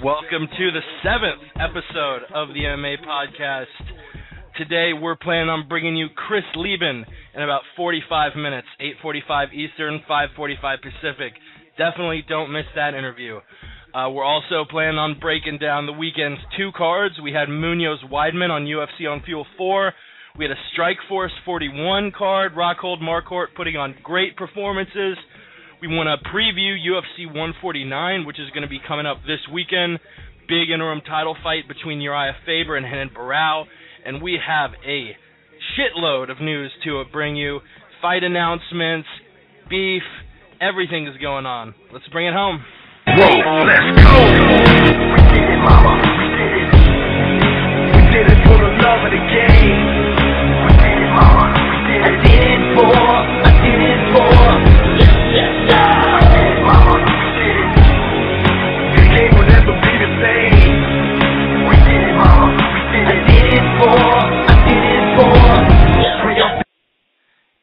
Welcome to the 7th episode of the MMA Podcast. Today we're planning on bringing you Chris Leben in about 45 minutes, 8:45 Eastern, 5:45 Pacific. Definitely don't miss that interview. We're also planning on breaking down the weekend's two cards. We had Munoz-Weidman on UFC on Fuel 4. We had a Strikeforce 41 card, Rockhold, Marquardt putting on great performances. We want to preview UFC 149, which is going to be coming up this weekend. Big interim title fight between Uriah Faber and Renan Barão. And we have a shitload of news to bring you. Fight announcements, beef, everything is going on. Let's bring it home. Whoa, let's go! We did it, mama, we did it. We did it for the love of the game. We did it, mama, we did it. I did it for.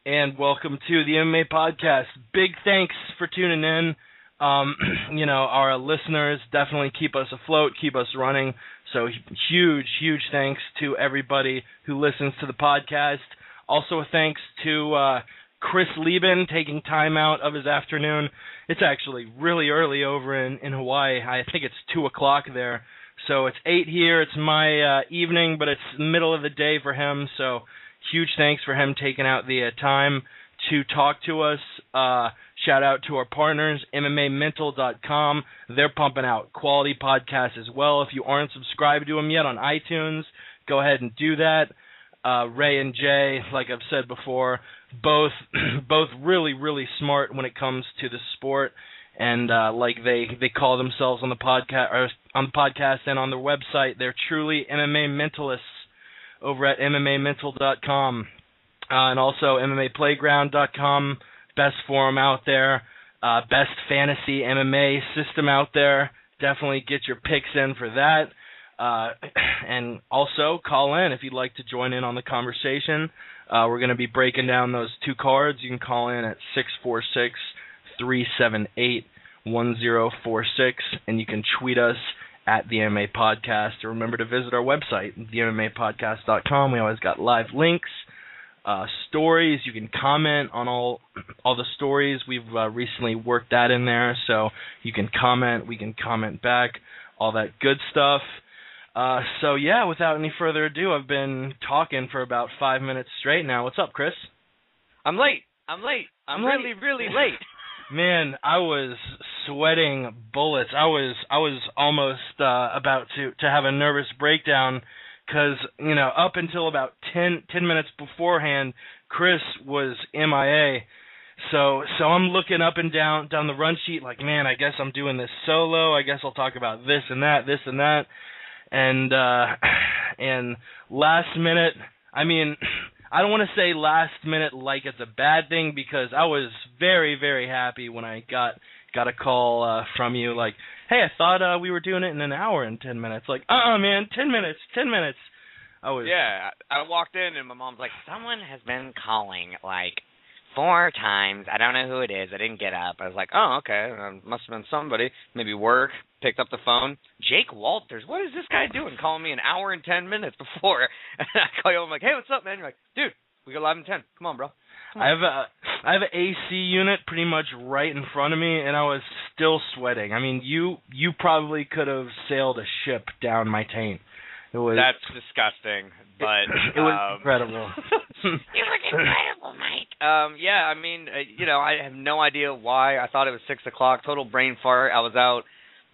And welcome to the MMA Podcast. Big thanks for tuning in. Our listeners definitely keep us afloat, keep us running. So huge thanks to everybody who listens to the podcast. Also a thanks to Chris Leben taking time out of his afternoon. It's actually really early over in Hawaii. I think it's 2 o'clock there. So it's 8 here. It's my evening, but it's the middle of the day for him. So huge thanks for him taking out the time to talk to us. Shout out to our partners, MMAmental.com. They're pumping out quality podcasts as well. If you aren't subscribed to them yet on iTunes, go ahead and do that. Ray and Jay, like I've said before, both really smart when it comes to the sport, and like they call themselves on the podcast and on their website, they're truly MMA mentalists over at MMAmental.com, and also MMAplayground.com, best forum out there, best fantasy MMA system out there. Definitely get your picks in for that. And also call in if you'd like to join in on the conversation. We're going to be breaking down those two cards. You can call in at 646-378-1046, and you can tweet us at the MMA Podcast. Remember to visit our website, themmapodcast.com. We always got live links, stories. You can comment on all the stories. We've recently worked that in there, so you can comment. We can comment back, all that good stuff. Without any further ado, I've been talking for about 5 minutes straight now. What's up, Chris? I'm late. I'm really late. Man, I was sweating bullets. I was almost about to have a nervous breakdown because, up until about 10 minutes beforehand, Chris was MIA. So I'm looking up and down the run sheet like, man, I guess I'm doing this solo. I guess I'll talk about this and that. And last minute, I mean, I don't want to say last minute like it's a bad thing, because I was very, very happy when I got a call from you like, hey, I thought we were doing it in an hour and 10 minutes. Like, man, 10 minutes. Yeah, I walked in and my mom's like, someone has been calling like 4 times. I don't know who it is. I didn't get up. I was like, oh, okay. Must have been somebody. Maybe work. Picked up the phone. Jake Walters. What is this guy doing? Calling me an hour and 10 minutes before. And I call you. I'm like, hey, what's up, man? You're like, dude, we go live in 10. Come on, bro. I have an AC unit pretty much right in front of me, and I was still sweating. I mean, you probably could have sailed a ship down my taint. That's disgusting, but it was incredible. It was incredible, Mike. I have no idea why. I thought it was 6 o'clock. Total brain fart. I was out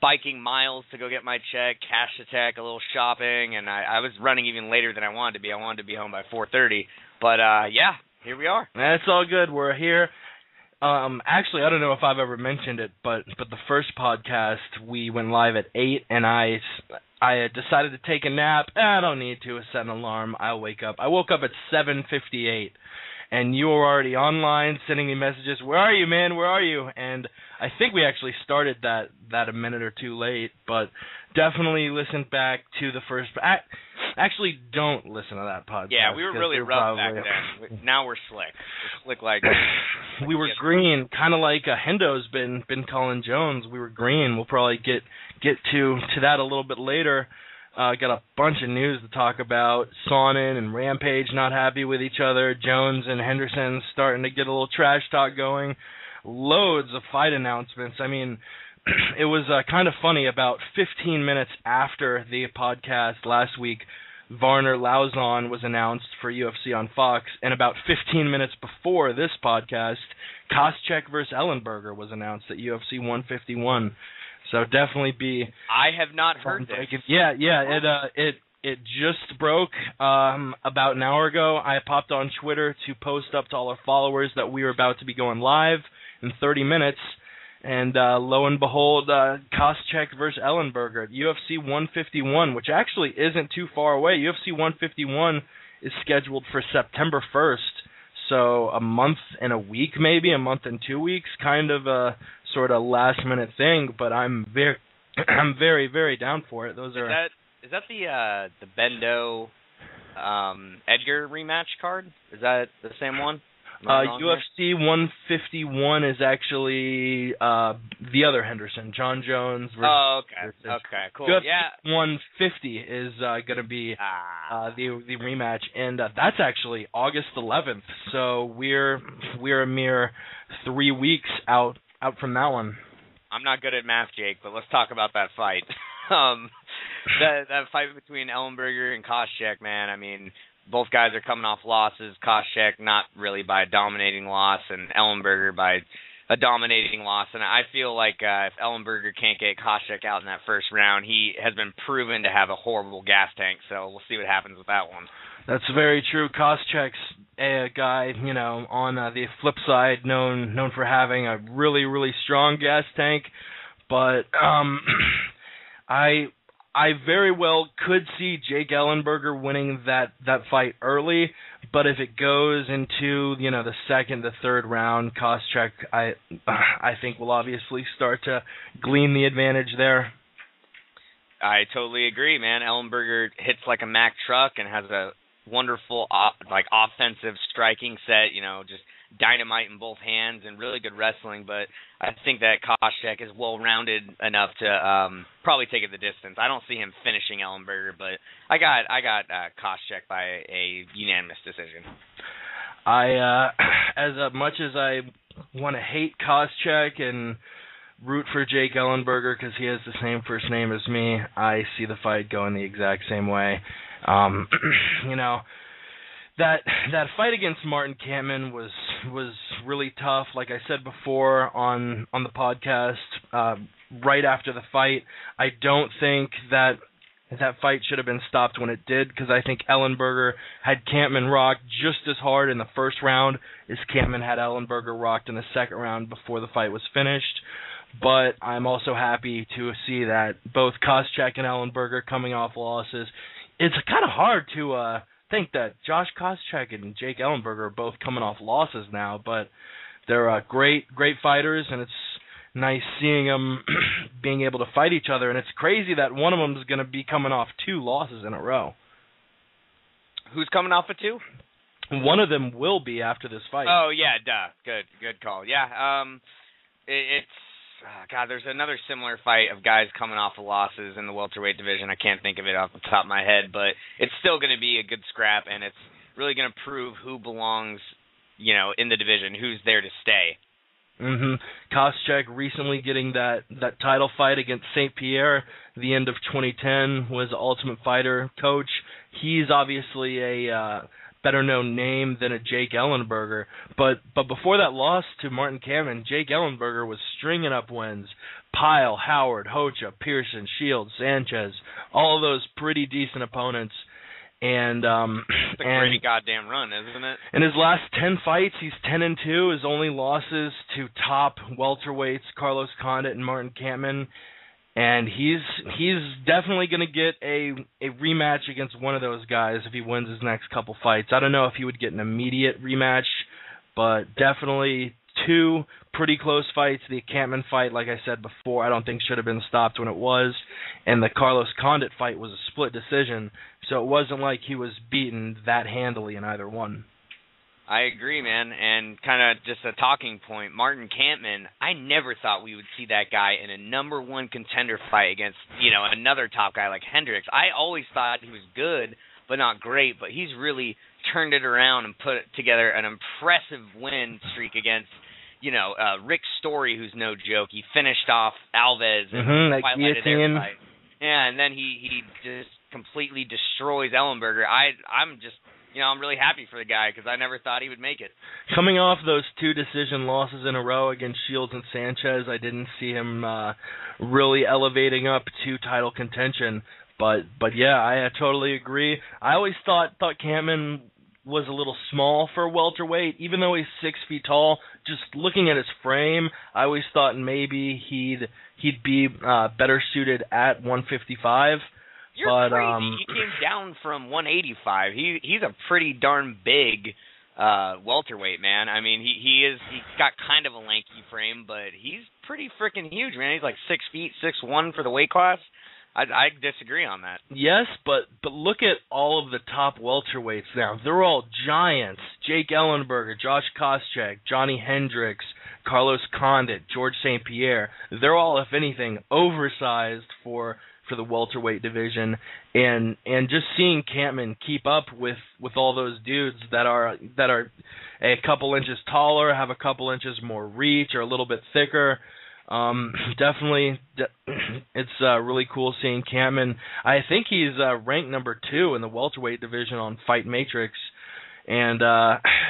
biking miles to go get my check, cash attack, a little shopping, and I was running even later than I wanted to be. I wanted to be home by 4:30. But here we are. That's all good. We're here. Actually, I don't know if I've ever mentioned it, but the first podcast we went live at 8, and I decided to take a nap. I don't need to set an alarm. I'll wake up. I woke up at 7:58, and you were already online sending me messages. Where are you, man? Where are you? And I think we actually started that a minute or two late, but definitely listen back to the first. Actually, don't listen to that podcast. Yeah, we were really rough back then. Now we're slick. We're slick like we were green, kind of like Hendo's been calling Jones. We were green. We'll probably get to that a little bit later. Got a bunch of news to talk about. Sonnen and Rampage not happy with each other. Jones and Henderson starting to get a little trash talk going. Loads of fight announcements. I mean, it was kind of funny. About 15 minutes after the podcast last week, Varner Lauzon was announced for UFC on Fox, and about 15 minutes before this podcast, Koscheck versus Ellenberger was announced at UFC 151. So definitely be. I have not heard this. Yeah. It just broke about an hour ago. I popped on Twitter to post up to all our followers that we were about to be going live in 30 minutes. And lo and behold, Koscheck versus Ellenberger at UFC 151, which actually isn't too far away. UFC 151 is scheduled for September 1st, so a month and a week, maybe a month and 2 weeks, kind of a sort of last-minute thing. But I'm very, very down for it. Is that the Bendo Edgar rematch card? Is that the same one? UFC 151 is actually the other Henderson, John Jones. Okay, cool. UFC 150 is going to be the rematch, and that's actually August 11th. So we're a mere 3 weeks out from that one. I'm not good at math, Jake, but let's talk about that fight. That fight between Ellenberger and Koscheck, man. I mean, both guys are coming off losses. Koscheck not really by a dominating loss, and Ellenberger by a dominating loss. And I feel like if Ellenberger can't get Koscheck out in that first round, he has been proven to have a horrible gas tank. So we'll see what happens with that one. That's very true. Koscheck's a guy, on the flip side, known for having a really, really strong gas tank. But I very well could see Jake Ellenberger winning that fight early, but if it goes into the second, the third round, Koscheck I think will obviously start to glean the advantage there. I totally agree, man. Ellenberger hits like a Mack truck and has a wonderful offensive striking set, just dynamite in both hands and really good wrestling, but I think that Koscheck is well-rounded enough to probably take it the distance. I don't see him finishing Ellenberger, but I got Koscheck by a unanimous decision. As much as I want to hate Koscheck and root for Jake Ellenberger because he has the same first name as me, I see the fight going the exact same way. That fight against Martin Kampmann was really tough. Like I said before on the podcast, right after the fight, I don't think that fight should have been stopped when it did, because I think Ellenberger had Kampmann rocked just as hard in the first round as Kampmann had Ellenberger rocked in the second round before the fight was finished. But I'm also happy to see that both Koscheck and Ellenberger coming off losses. It's kind of hard to think that Josh Koscheck and Jake Ellenberger are both coming off losses now, but they're great fighters, and it's nice seeing them being able to fight each other, and it's crazy that one of them is going to be coming off 2 losses in a row. Who's coming off of 2? One of them will be after this fight. Oh, yeah, duh. Good call. Yeah, there's another similar fight of guys coming off of losses in the welterweight division. I can't think of it off the top of my head, but it's still going to be a good scrap, and it's really going to prove who belongs, in the division, who's there to stay. Koscheck recently getting that title fight against St. Pierre, the end of 2010, was Ultimate Fighter coach. He's obviously a better known name than a Jake Ellenberger, but before that loss to Martin Kampmann, Jake Ellenberger was stringing up wins. Pyle, Howard, Hocha, Pearson, Shields, Sanchez, all of those pretty decent opponents. And it's a pretty goddamn run, isn't it? In his last 10 fights, he's 10-2. His only losses to top welterweights Carlos Condit and Martin Kampmann. And he's definitely going to get a rematch against one of those guys if he wins his next couple fights. I don't know if he would get an immediate rematch, but definitely two pretty close fights. The Campman fight, like I said before, I don't think should have been stopped when it was. And the Carlos Condit fight was a split decision, so it wasn't like he was beaten that handily in either one. I agree, man. And kind of just a talking point, Martin Campman, I never thought we would see that guy in a number one contender fight against, another top guy like Hendricks. I always thought he was good, but not great. But he's really turned it around and put together an impressive win streak against, Rick Story, who's no joke. He finished off Alves and highlighted their fight. Yeah, and then he just completely destroys Ellenberger. I'm just... I'm really happy for the guy because I never thought he would make it. Coming off those two decision losses in a row against Shields and Sanchez, I didn't see him really elevating up to title contention. But yeah, I totally agree. I always thought Campman was a little small for welterweight, even though he's 6 feet tall. Just looking at his frame, I always thought maybe he'd be better suited at 155. You're crazy. He came down from 185. He's a pretty darn big welterweight, man. I mean, he's got kind of a lanky frame, but he's pretty freaking huge, man. He's like 6 feet, 6'1" for the weight class. I disagree on that. Yes, but look at all of the top welterweights now. They're all giants. Jake Ellenberger, Josh Koscheck, Johnny Hendricks, Carlos Condit, George St. Pierre. They're all, if anything, oversized for the welterweight division, and just seeing Campman keep up with all those dudes that are a couple inches taller, have a couple inches more reach, or a little bit thicker. Definitely, it's really cool seeing Campman. I think he's ranked number 2 in the welterweight division on Fight Matrix. And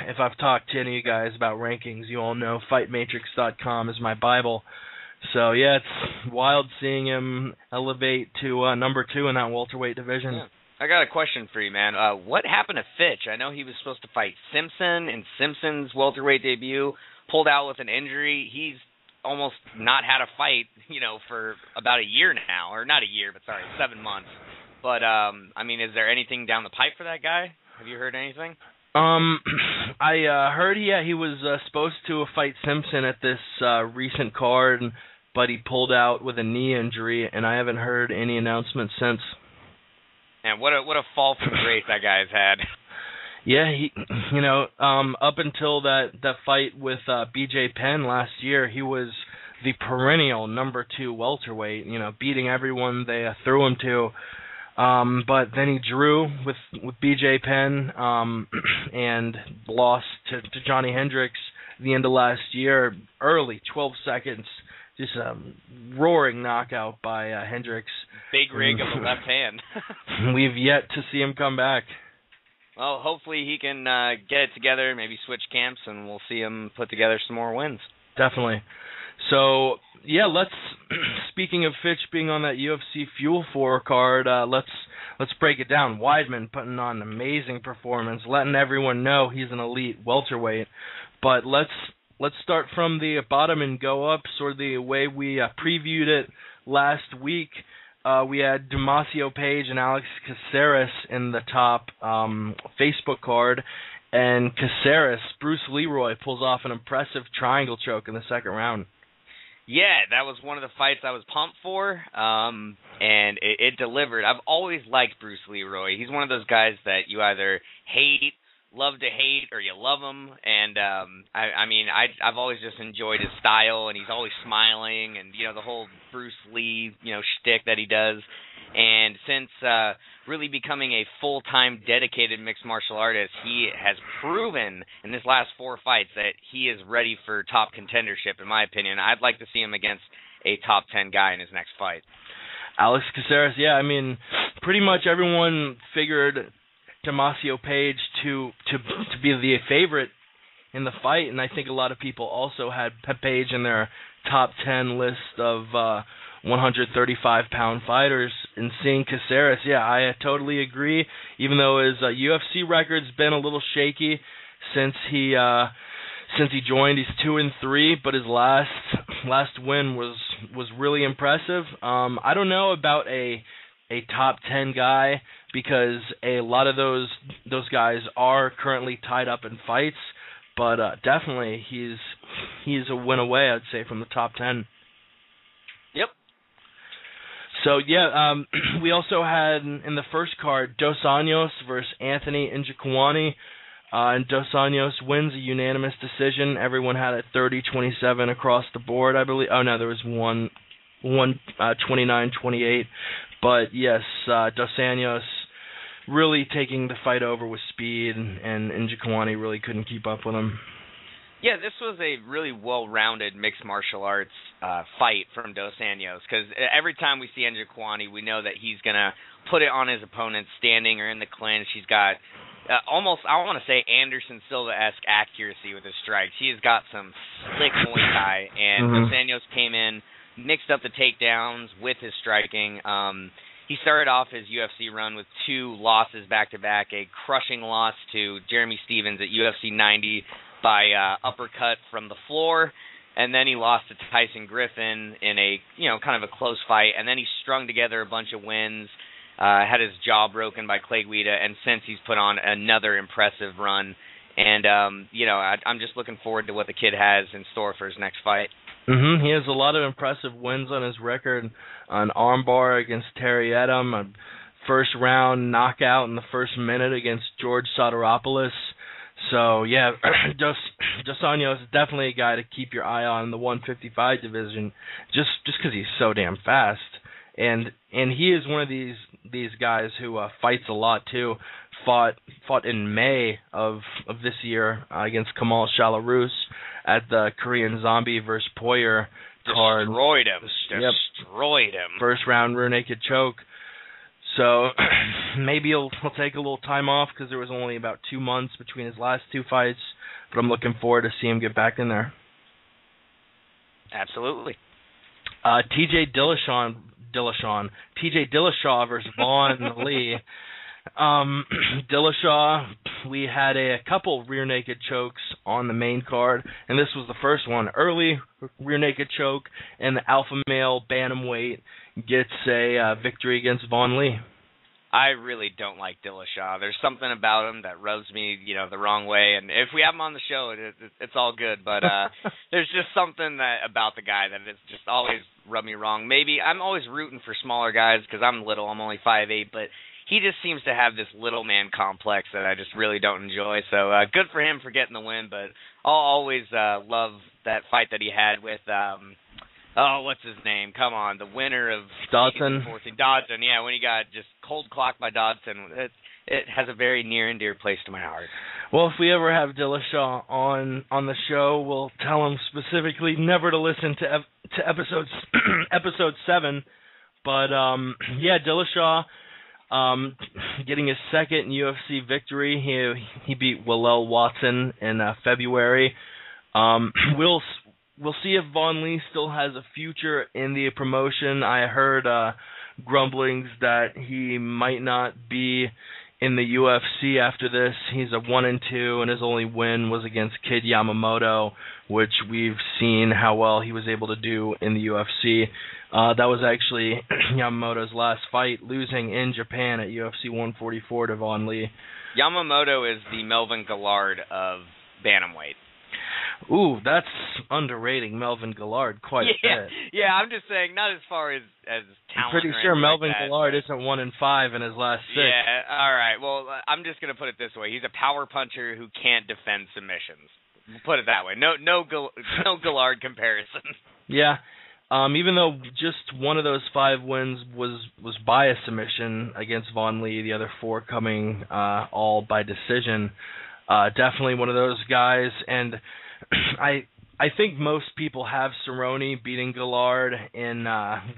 if I've talked to any of you guys about rankings, you all know FightMatrix.com is my Bible. So, yeah, it's wild seeing him elevate to number 2 in that welterweight division. Yeah. I got a question for you, man. What happened to Fitch? I know he was supposed to fight Simpson in Simpson's welterweight debut, pulled out with an injury. He's almost not had a fight, for about a year now. Or not a year, but 7 months. But, is there anything down the pipe for that guy? Have you heard anything? I heard he was supposed to fight Simpson at this recent card, but he pulled out with a knee injury, and I haven't heard any announcements since. And what a fall from grace that guy's had. Yeah, he, up until that fight with BJ Penn last year, he was the perennial number 2 welterweight, beating everyone they threw him to. But then he drew with BJ Penn and lost to Johnny Hendricks at the end of last year, early, 12 seconds, just a roaring knockout by Hendricks. Big rig of the left hand. We've yet to see him come back. Well, hopefully he can get it together, maybe switch camps, and we'll see him put together some more wins. Definitely. So, yeah, speaking of Fitch being on that UFC Fuel 4 card, let's break it down. Weidman putting on an amazing performance, letting everyone know he's an elite welterweight. But let's start from the bottom and go up, sort of the way we previewed it last week. We had Damasio Page and Alex Caceres in the top Facebook card, and Caceres, Bruce Leroy, pulls off an impressive triangle choke in the second round. Yeah, that was one of the fights I was pumped for, and it delivered. I've always liked Bruce Leroy. He's one of those guys that you either love to hate, or you love him, and I've always just enjoyed his style, and he's always smiling, and the whole Bruce Lee shtick that he does. And since really becoming a full-time dedicated mixed martial artist, he has proven in his last 4 fights that he is ready for top contendership, in my opinion. I'd like to see him against a top 10 guy in his next fight. Alex Caceres, yeah, pretty much everyone figured Damasio Page to be the favorite in the fight, and I think a lot of people also had Page in their top 10 list of 135-pound fighters. And seeing Caceres, yeah, I totally agree. Even though his UFC record's been a little shaky since he joined, he's 2-3, but his last win was really impressive. I don't know about a top 10 guy, because a lot of those guys are currently tied up in fights, but definitely he's he's a win away, I'd say, from the top 10. Yep. So, yeah, we also had in the first card Dos Anjos versus Anthony Njokuani. And Dos Anjos wins a unanimous decision. Everyone had it 30-27 across the board, I believe. Oh, no, there was one 29-28. But, yes, Dos Anjos really taking the fight over with speed, and Njokuani really couldn't keep up with him. Yeah, this was a really well-rounded mixed martial arts fight from Dos Anjos, because every time we see Njokuani, we know that he's going to put it on his opponent standing or in the clinch. He's got almost, I want to say, Anderson Silva-esque accuracy with his strikes. He has got some slick Muay Thai, and Dos Anjos came in, mixed up the takedowns with his striking. He started off his UFC run with 2 losses back-to-back, a crushing loss to Jeremy Stevens at UFC 90 by uppercut from the floor, and then he lost to Tyson Griffin in a, kind of a close fight, and then he strung together a bunch of wins, had his jaw broken by Clay Guida, and since he's put on another impressive run, and, I'm just looking forward to what the kid has in store for his next fight. He has a lot of impressive wins on his record. An armbar against Terry Edom, a first-round knockout in the first minute against George Soteropoulos. So, yeah, Dos Anjos is definitely a guy to keep your eye on in the 155 division, just because he's so damn fast. And he is one of these guys who fights a lot, too. Fought in May of this year against Kamal Shalarus at the Korean Zombie versus Poirier card. Destroyed him. First round rear naked choke. So maybe he'll take a little time off because there was only about 2 months between his last 2 fights. But I'm looking forward to seeing him get back in there. Absolutely. TJ Dillashaw versus Vaughn Lee. Dillashaw, we had a couple rear naked chokes on the main card, and this was the first one. Early rear naked choke, and the alpha male bantamweight gets a victory against Vaughn Lee. I really don't like Dillashaw. There's something about him that rubs me, the wrong way. And if we have him on the show, it's all good. But there's just something about the guy that it's just always rubbed me wrong. Maybe I'm always rooting for smaller guys because I'm little. I'm only 5'8", but he just seems to have this little man complex that I just really don't enjoy. So good for him for getting the win. But I'll always love that fight that he had with what's his name? Come on, the winner of Dodson. Dodson, yeah, when he got just cold clocked by Dodson. It has a very near and dear place to my heart. Well, if we ever have Dillashaw on the show, we'll tell him specifically never to listen to episode 7. But yeah, Dillashaw getting his second UFC victory. He beat Willel Watson in February. We'll see if Vaughn Lee still has a future in the promotion. I heard grumblings that he might not be in the UFC after this. He's a 1-2, and his only win was against Kid Yamamoto, which we've seen how well he was able to do in the UFC. That was actually Yamamoto's last fight, losing in Japan at UFC 144 to Vaughn Lee. Yamamoto is the Melvin Gillard of bantamweight. Ooh, that's underrating Melvin Gillard quite a bit. Yeah, I'm just saying, not as far as talent. I'm pretty sure Melvin Gillard isn't 1-5 in his last 6. Yeah, all right. Well, I'm just going to put it this way. He's a power puncher who can't defend submissions. We'll put it that way. No Gillard comparison. Yeah. Even though just one of those 5 wins was by a submission against Vaughn Lee, the other 4 coming all by decision. Definitely one of those guys, and I think most people have Cerrone beating Gillard in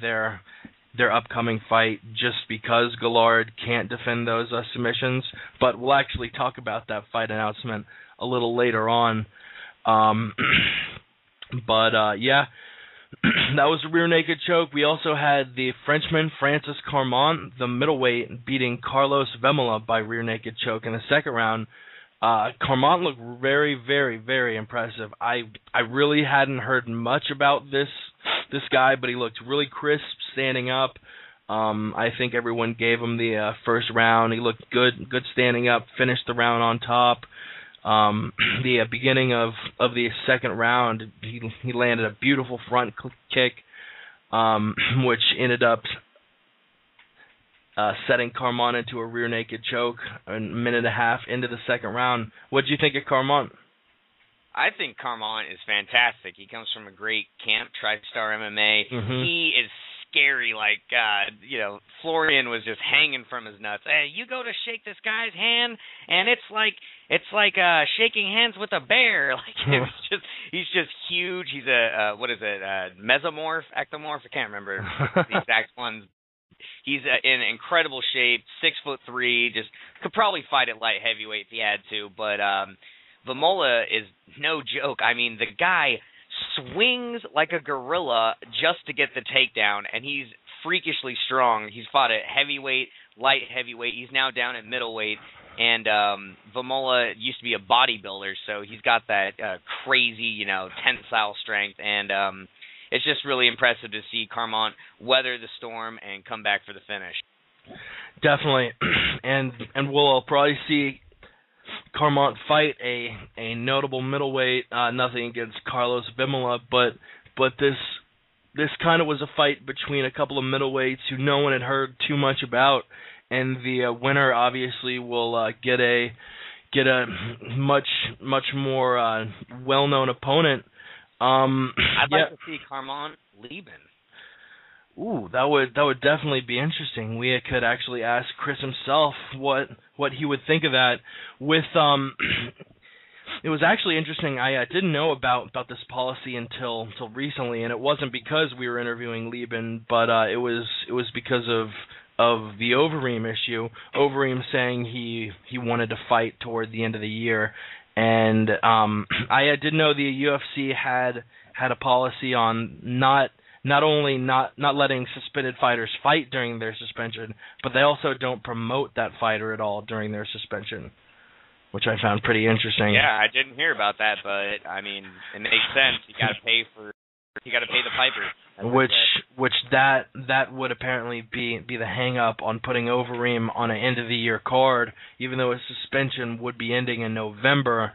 their upcoming fight just because Gillard can't defend those submissions. But we'll actually talk about that fight announcement a little later on. Yeah, that was a rear naked choke. We also had the Frenchman Francis Carmont, the middleweight, beating Carlos Vemola by rear naked choke in the second round. Carmont looked very, very, very impressive. I really hadn't heard much about this guy, but he looked really crisp standing up. I think everyone gave him the first round. He looked good standing up, finished the round on top. The beginning of the second round, he landed a beautiful front kick, which ended up setting Carmont into a rear naked choke a minute and a half into the second round. What did you think of Carmont? I think Carmont is fantastic. He comes from a great camp, TriStar MMA. Mm-hmm. He is scary. Like, Florian was just hanging from his nuts. Hey, you go to shake this guy's hand, and it's like shaking hands with a bear. Like, he's just huge. He's a mesomorph, ectomorph. I can't remember the exact ones. He's in incredible shape, 6'3", just could probably fight at light heavyweight if he had to. But Vamola is no joke. I mean, the guy swings like a gorilla just to get the takedown, and he's freakishly strong. He's fought at heavyweight, light heavyweight. He's now down at middleweight. And Vamola used to be a bodybuilder, so he's got that crazy, tensile strength. And it's just really impressive to see Carmont weather the storm and come back for the finish. Definitely, and we'll probably see Carmont fight a notable middleweight. Nothing against Carlos Vimola, but this kind of was a fight between a couple of middleweights who no one had heard too much about, and the winner obviously will get a much more well-known opponent. I'd like to see Carmont Leben. Ooh, that would definitely be interesting. We could actually ask Chris himself what he would think of that. With it was actually interesting. I didn't know about this policy until recently, and it wasn't because we were interviewing Leben, but it was because of the Overeem issue. Overeem saying he wanted to fight toward the end of the year. And I did know the UFC had a policy on not only not letting suspended fighters fight during their suspension, but they also don't promote that fighter at all during their suspension, which I found pretty interesting. Yeah, I didn't hear about that, but I mean, it makes sense. You got to pay the piper. Which that would apparently be the hang up on putting Overeem on an end of the year card, even though his suspension would be ending in November.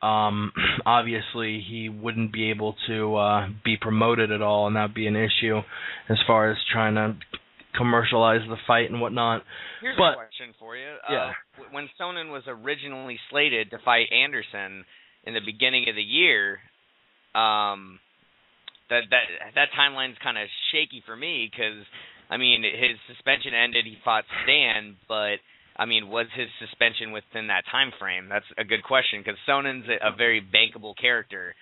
Obviously he wouldn't be able to be promoted at all, and that'd be an issue as far as trying to commercialize the fight and whatnot. Here's a question for you. Yeah. When Sonnen was originally slated to fight Anderson in the beginning of the year, that timeline's kind of shaky for me because, I mean, his suspension ended, he fought Stan, but, I mean, was his suspension within that time frame? That's a good question because Sonnen's a very bankable character.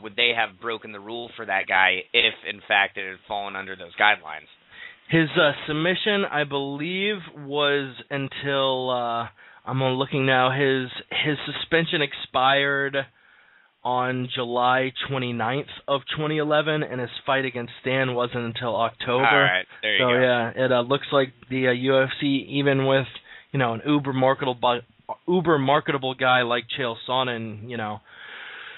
Would they have broken the rule for that guy if, in fact, it had fallen under those guidelines? His submission, I believe, was until, I'm looking now, his suspension expired on July 29th of 2011, and his fight against Stan wasn't until October. All right, there you go. So yeah, it looks like the UFC, even with an uber marketable guy like Chael Sonnen,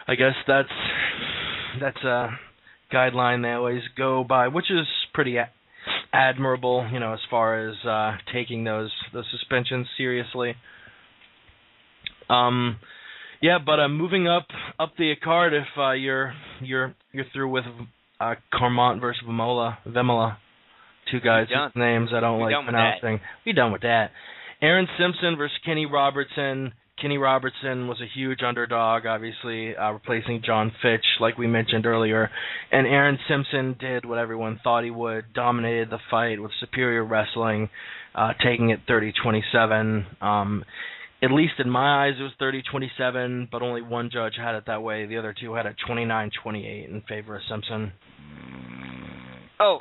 I guess that's a guideline they always go by, which is pretty admirable, as far as taking those suspensions seriously. Yeah, but moving up the card, if you're through with Carmont versus Vimola, two guys with names I don't like pronouncing. We're done with that. Aaron Simpson versus Kenny Robertson. Kenny Robertson was a huge underdog, obviously, replacing John Fitch, like we mentioned earlier. And Aaron Simpson did what everyone thought he would, dominated the fight with superior wrestling, taking it 30-27. At least in my eyes, it was 30-27, but only one judge had it that way. The other two had it 29-28 in favor of Simpson. Oh,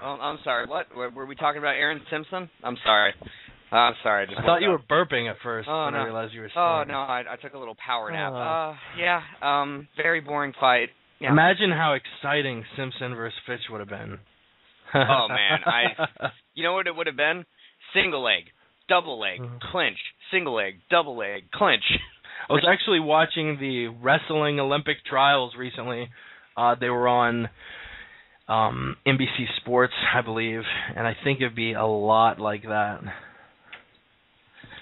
I'm sorry. What? Were we talking about Aaron Simpson? I'm sorry. I thought you were burping at first when I realized you were sleeping. Oh, no, I took a little power nap. Very boring fight. Yeah. Imagine how exciting Simpson versus Fitch would have been. Oh, man. You know what it would have been? Single leg, double leg, clinch, single leg, double leg, clinch. I was actually watching the wrestling Olympic trials recently. They were on NBC Sports, I believe, and I think it'd be a lot like that.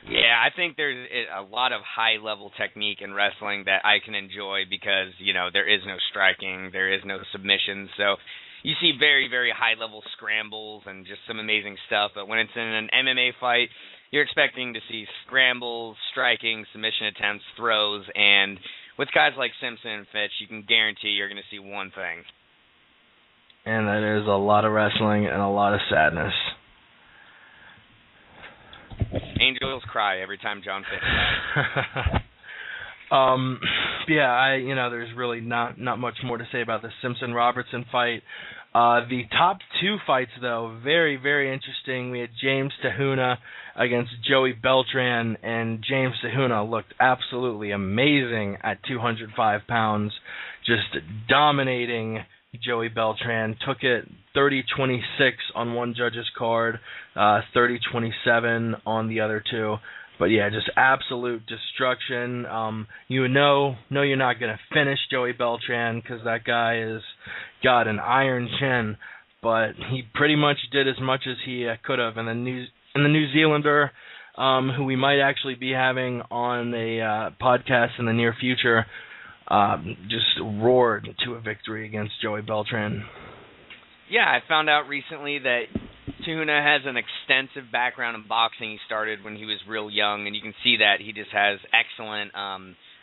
Yeah, I think there's a lot of high-level technique in wrestling that I can enjoy because, there is no striking, there is no submissions. So you see very, very high-level scrambles and just some amazing stuff. But when it's in an MMA fight, you're expecting to see scrambles, striking, submission attempts, throws. And with guys like Simpson and Fitch, you can guarantee you're going to see one thing. And that is a lot of wrestling and a lot of sadness. Angels cry every time John Fitch. There's really not much more to say about the Simpson-Robertson fight. The top two fights, though, very, very interesting. We had James Tahuna against Joey Beltran, and James Tahuna looked absolutely amazing at 205 pounds, just dominating Joey Beltran. Took it 30-26 on one judge's card, 30-27 on the other two. But yeah, just absolute destruction. You're not going to finish Joey Beltran because that guy has got an iron chin. But he pretty much did as much as he could have. And the New Zealander, who we might actually be having on a podcast in the near future, just roared to a victory against Joey Beltran. Yeah, I found out recently that Tahuna has an extensive background in boxing. He started when he was real young, and you can see that he just has excellent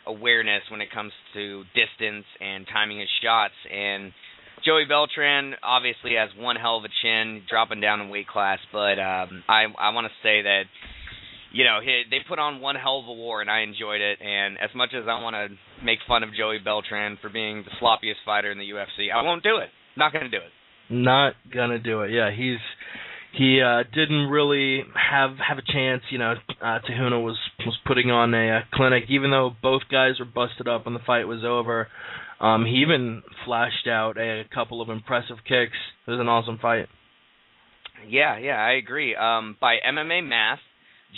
awareness when it comes to distance and timing his shots. And Joey Beltran obviously has one hell of a chin, dropping down in weight class, but I want to say that they put on one hell of a war, and I enjoyed it. And as much as I want to make fun of Joey Beltran for being the sloppiest fighter in the UFC, I won't do it. Not going to do it. Not gonna do it. Yeah, he didn't really have a chance. Tahuna was putting on a clinic, even though both guys were busted up when the fight was over. He even flashed out a couple of impressive kicks. It was an awesome fight. Yeah, I agree. By MMA math,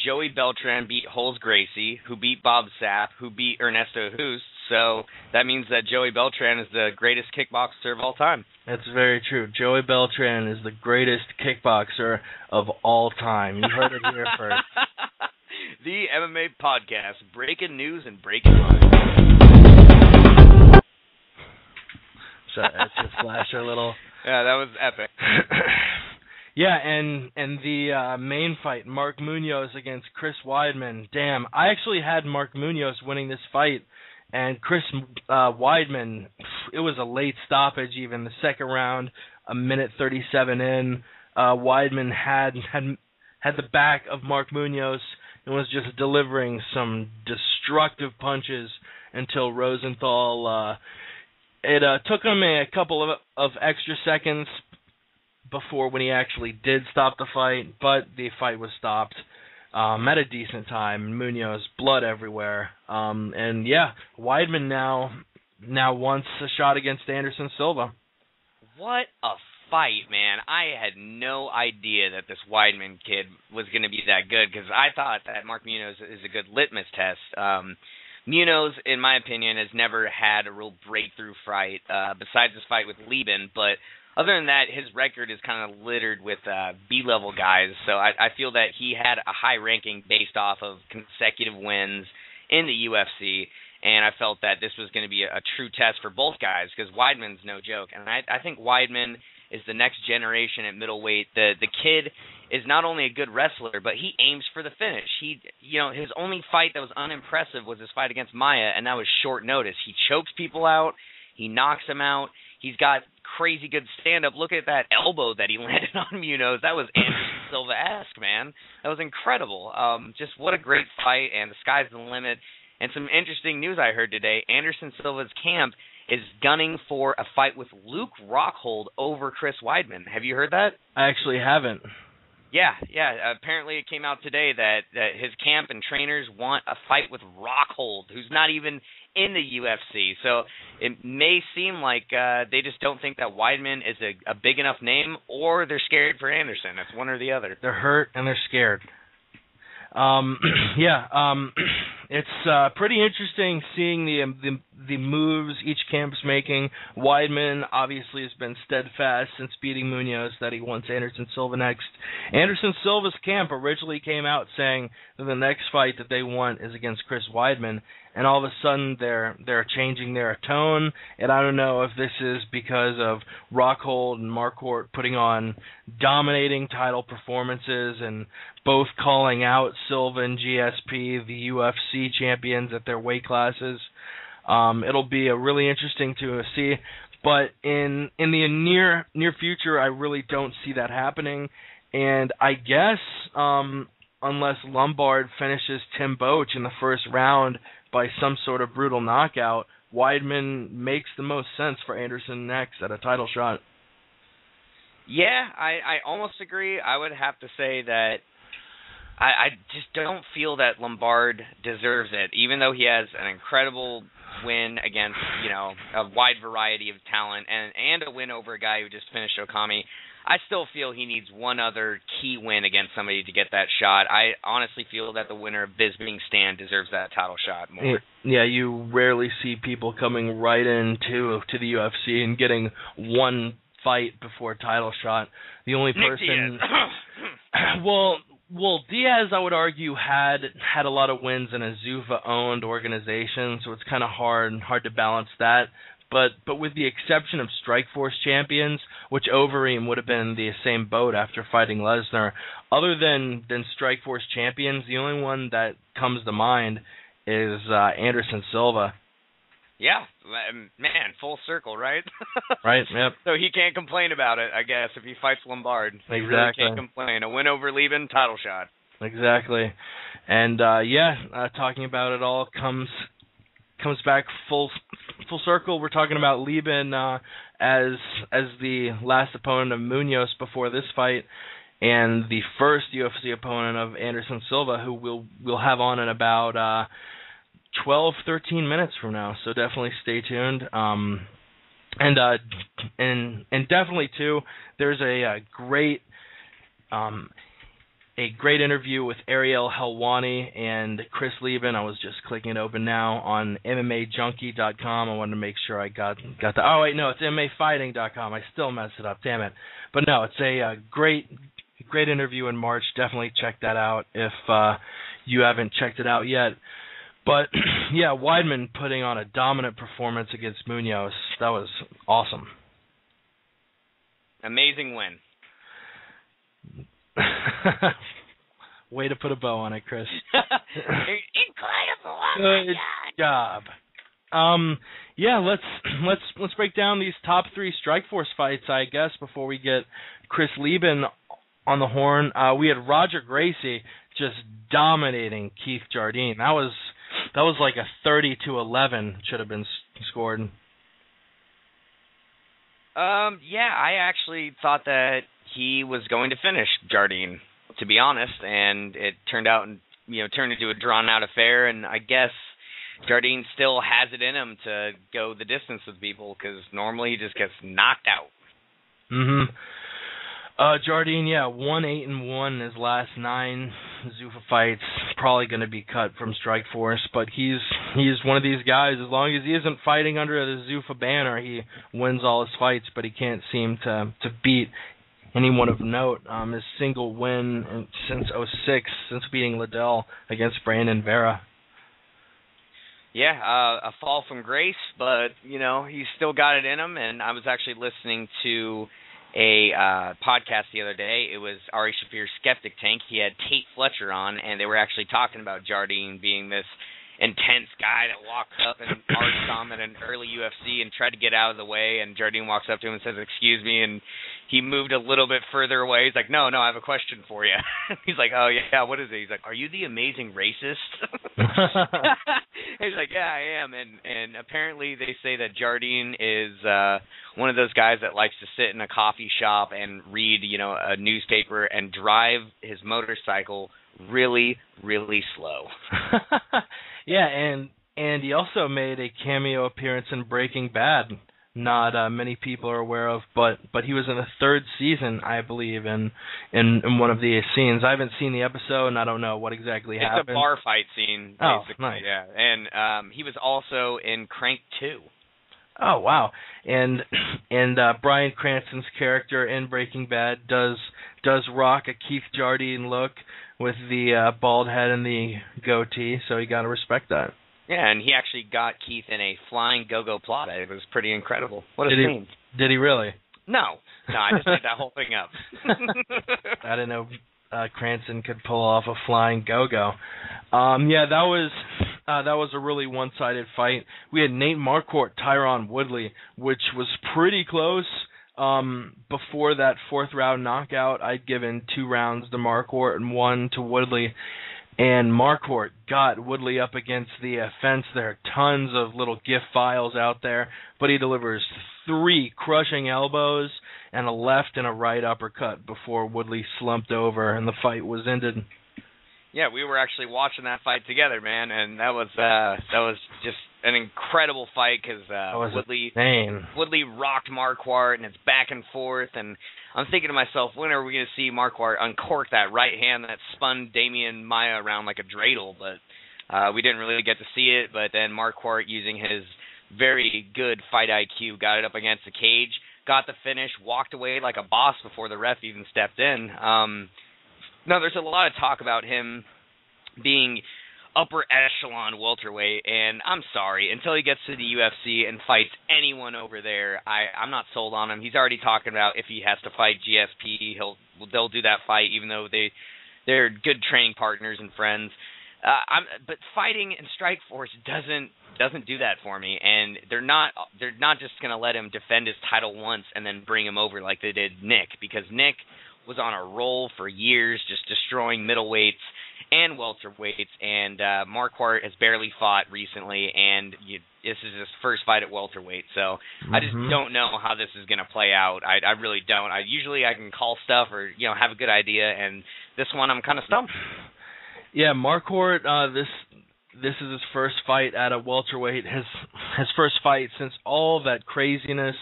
Joey Beltran beat Holmes Gracie, who beat Bob Sapp, who beat Ernesto Hoost. So that means that Joey Beltran is the greatest kickboxer of all time. That's very true. Joey Beltran is the greatest kickboxer of all time. You heard it here first. The MMA Podcast, breaking news and breaking lines. So that's just flash a little. Yeah, that was epic. Yeah, and the main fight, Mark Munoz against Chris Weidman. Damn, I actually had Mark Munoz winning this fight, and Chris Weidman, it was a late stoppage even. The second round, a minute 37 in, Weidman had the back of Mark Munoz and was just delivering some destructive punches until Rosenthal. It took him a couple of extra seconds before when he actually did stop the fight, but the fight was stopped at a decent time. Munoz, blood everywhere. And yeah, Weidman now wants a shot against Anderson Silva. What a fight, man. I had no idea that this Weidman kid was going to be that good, because I thought that Mark Munoz is a good litmus test. Munoz, in my opinion, has never had a real breakthrough fight besides his fight with Leben, but other than that, his record is kind of littered with B-level guys, so I feel that he had a high ranking based off of consecutive wins in the UFC, and I felt that this was going to be a true test for both guys, because Weidman's no joke, and I think Weidman is the next generation at middleweight. The kid is not only a good wrestler, but he aims for the finish. His only fight that was unimpressive was his fight against Maia, and that was short notice. He chokes people out, he knocks them out. He's got crazy good stand-up. Look at that elbow that he landed on Munoz. That was Anderson Silva-esque, man. That was incredible. Just what a great fight, and the sky's the limit. And some interesting news I heard today. Anderson Silva's camp is gunning for a fight with Luke Rockhold over Chris Weidman. Have you heard that? I actually haven't. Yeah. Apparently it came out today that his camp and trainers want a fight with Rockhold, who's not even in the UFC. So it may seem like they just don't think that Weidman is a big enough name, or they're scared for Anderson. It's one or the other. They're hurt and they're scared. It's pretty interesting seeing the moves each camp's making. Weidman obviously has been steadfast since beating Munoz that he wants Anderson Silva next. Anderson Silva's camp originally came out saying that the next fight that they want is against Chris Weidman, and all of a sudden they're changing their tone, and I don't know if this is because of Rockhold and Marquardt putting on dominating title performances and both calling out Silva and GSP, the UFC champions at their weight classes. It'll be a really interesting to see, but in the near future, I really don't see that happening, and I guess unless Lombard finishes Tim Boetsch in the first round by some sort of brutal knockout, Weidman makes the most sense for Anderson next at a title shot. Yeah, I almost agree. I would have to say that I just don't feel that Lombard deserves it, even though he has an incredible win against, a wide variety of talent and a win over a guy who just finished Okami. I still feel he needs one other key win against somebody to get that shot. I honestly feel that the winner of Bisping Stan deserves that title shot more. Yeah, you rarely see people coming right into the UFC and getting one fight before title shot. The only person... Well, Diaz, I would argue, had a lot of wins in a Zuffa-owned organization, so it's kind of hard to balance that. But with the exception of Strikeforce champions, which Overeem would have been in the same boat after fighting Lesnar, other than Strikeforce champions, the only one that comes to mind is Anderson Silva. Yeah, man, full circle, right? Right, yep. So he can't complain about it, I guess, if he fights Lombard. Exactly. He really can't complain. A win over Leben, title shot. Exactly. And, talking about it all comes back full circle. We're talking about Leben as the last opponent of Munoz before this fight, and the first UFC opponent of Anderson Silva, who we'll have on in about 12-13 minutes from now. So definitely stay tuned. And definitely too, there's a great interview with Ariel Helwani and Chris Leben. I was just clicking it open now on MMAJunkie.com. I wanted to make sure I got the... Oh, wait, no, it's MMAfighting.com. I still messed it up, damn it. But no, it's a great interview in March. Definitely check that out if you haven't checked it out yet. But, yeah, Weidman putting on a dominant performance against Munoz. That was awesome. Amazing win. Way to put a bow on it, Chris. Incredible. Good job. Let's break down these top 3 Strikeforce fights, I guess, before we get Chris Leben on the horn. We had Roger Gracie just dominating Keith Jardine. That was like a 30-11 should have been scored. I actually thought that he was going to finish Jardine, to be honest, and it turned into a drawn-out affair, and I guess Jardine still has it in him to go the distance with people, because normally he just gets knocked out. Mm-hmm. Jardine, 1-8-1 in his last 9 Zuffa fights. Probably going to be cut from Strikeforce, but he's one of these guys. As long as he isn't fighting under the Zuffa banner, he wins all his fights, but he can't seem to beat anyone of note. His single win since 2006, since beating Liddell against Brandon Vera. Yeah, a fall from grace, but, he's still got it in him, and I was actually listening to a podcast the other day. It was Ari Shaffir's Skeptic Tank. He had Tate Fletcher on, and they were actually talking about Jardine being this intense guy that walks up and arcs him at an early UFC and tried to get out of the way, and Jardine walks up to him and says, "Excuse me," and he moved a little bit further away. He's like, no, I have a question for you. He's like, oh, yeah, what is it? He's like, are you the amazing racist? He's like, yeah, I am. And apparently they say that Jardine is one of those guys that likes to sit in a coffee shop and read, a newspaper and drive his motorcycle really, really slow. Yeah, and he also made a cameo appearance in Breaking Bad not many people are aware of, but he was in the third season, I believe, in one of the scenes. I haven't seen the episode, and I don't know what exactly happened. It's a bar fight scene, basically. Oh, nice. Yeah, and he was also in Crank 2. Oh, wow. And Bryan Cranston's character in Breaking Bad does rock a Keith Jardine look with the bald head and the goatee, so you got to respect that. Yeah, and he actually got Keith in a flying go-go plata. It was pretty incredible. What a scene. Did he really? No, I just made that whole thing up. I didn't know Cranston could pull off a flying go-go. Yeah, that was a really one-sided fight. We had Nate Marquardt, Tyron Woodley, which was pretty close. Before that fourth round knockout, I'd given 2 rounds to Marquardt and 1 to Woodley. And Marquardt got Woodley up against the fence. There are tons of little GIF files out there, but he delivers 3 crushing elbows and a left and a right uppercut before Woodley slumped over and the fight was ended. Yeah, we were actually watching that fight together, man, and that was just an incredible fight because Woodley rocked Marquardt, and it's back and forth, and I'm thinking to myself, when are we going to see Marquardt uncork that right hand that spun Damian Maia around like a dreidel? But we didn't really get to see it, but then Marquardt, using his very good fight IQ, got it up against the cage, got the finish, walked away like a boss before the ref even stepped in. No, there's a lot of talk about him being upper echelon welterweight, and I'm sorry, until he gets to the UFC and fights anyone over there, I'm not sold on him. He's already talking about if he has to fight GSP, they'll do that fight, even though they're good training partners and friends. But fighting in Strikeforce doesn't do that for me, and they're not just going to let him defend his title once and then bring him over like they did Nick, because Nick was on a roll for years, just destroying middleweights and welterweights, and Marquardt has barely fought recently, and this is his first fight at welterweight, so I just don't know how this is going to play out. I really don't. Usually I can call stuff or have a good idea, and this one I'm kind of stumped. Yeah, Marquardt, this is his first fight at a welterweight, his first fight since all that craziness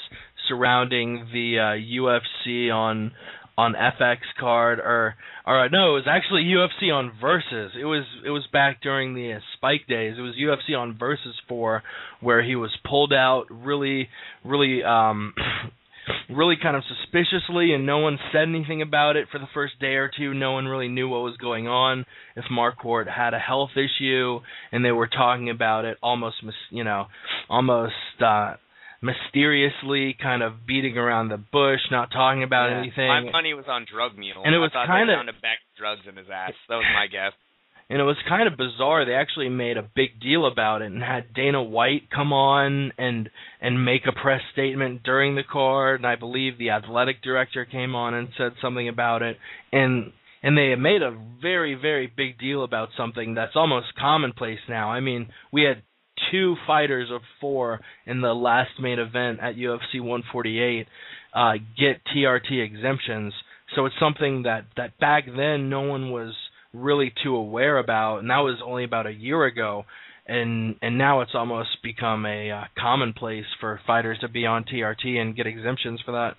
surrounding the UFC on FX card, or no, it was actually UFC on Versus. It was back during the Spike days. It was UFC on Versus 4, where he was pulled out really kind of suspiciously, and no one said anything about it for the first day or two. No one really knew what was going on, if Marquardt had a health issue, and they were talking about it almost mysteriously, kind of beating around the bush, not talking about anything. My money was on drug mule. And it was kind of found a bag of drugs in his ass. That was my guess. And it was kind of bizarre. They actually made a big deal about it and had Dana White come on and make a press statement during the card. And I believe the athletic director came on and said something about it. And they made a very, very big deal about something that's almost commonplace now. I mean, we had 2 fighters of 4 in the last main event at UFC 148 get TRT exemptions. So it's something that back then no one was really too aware about, and that was only about a year ago. And now it's almost become a commonplace for fighters to be on TRT and get exemptions for that.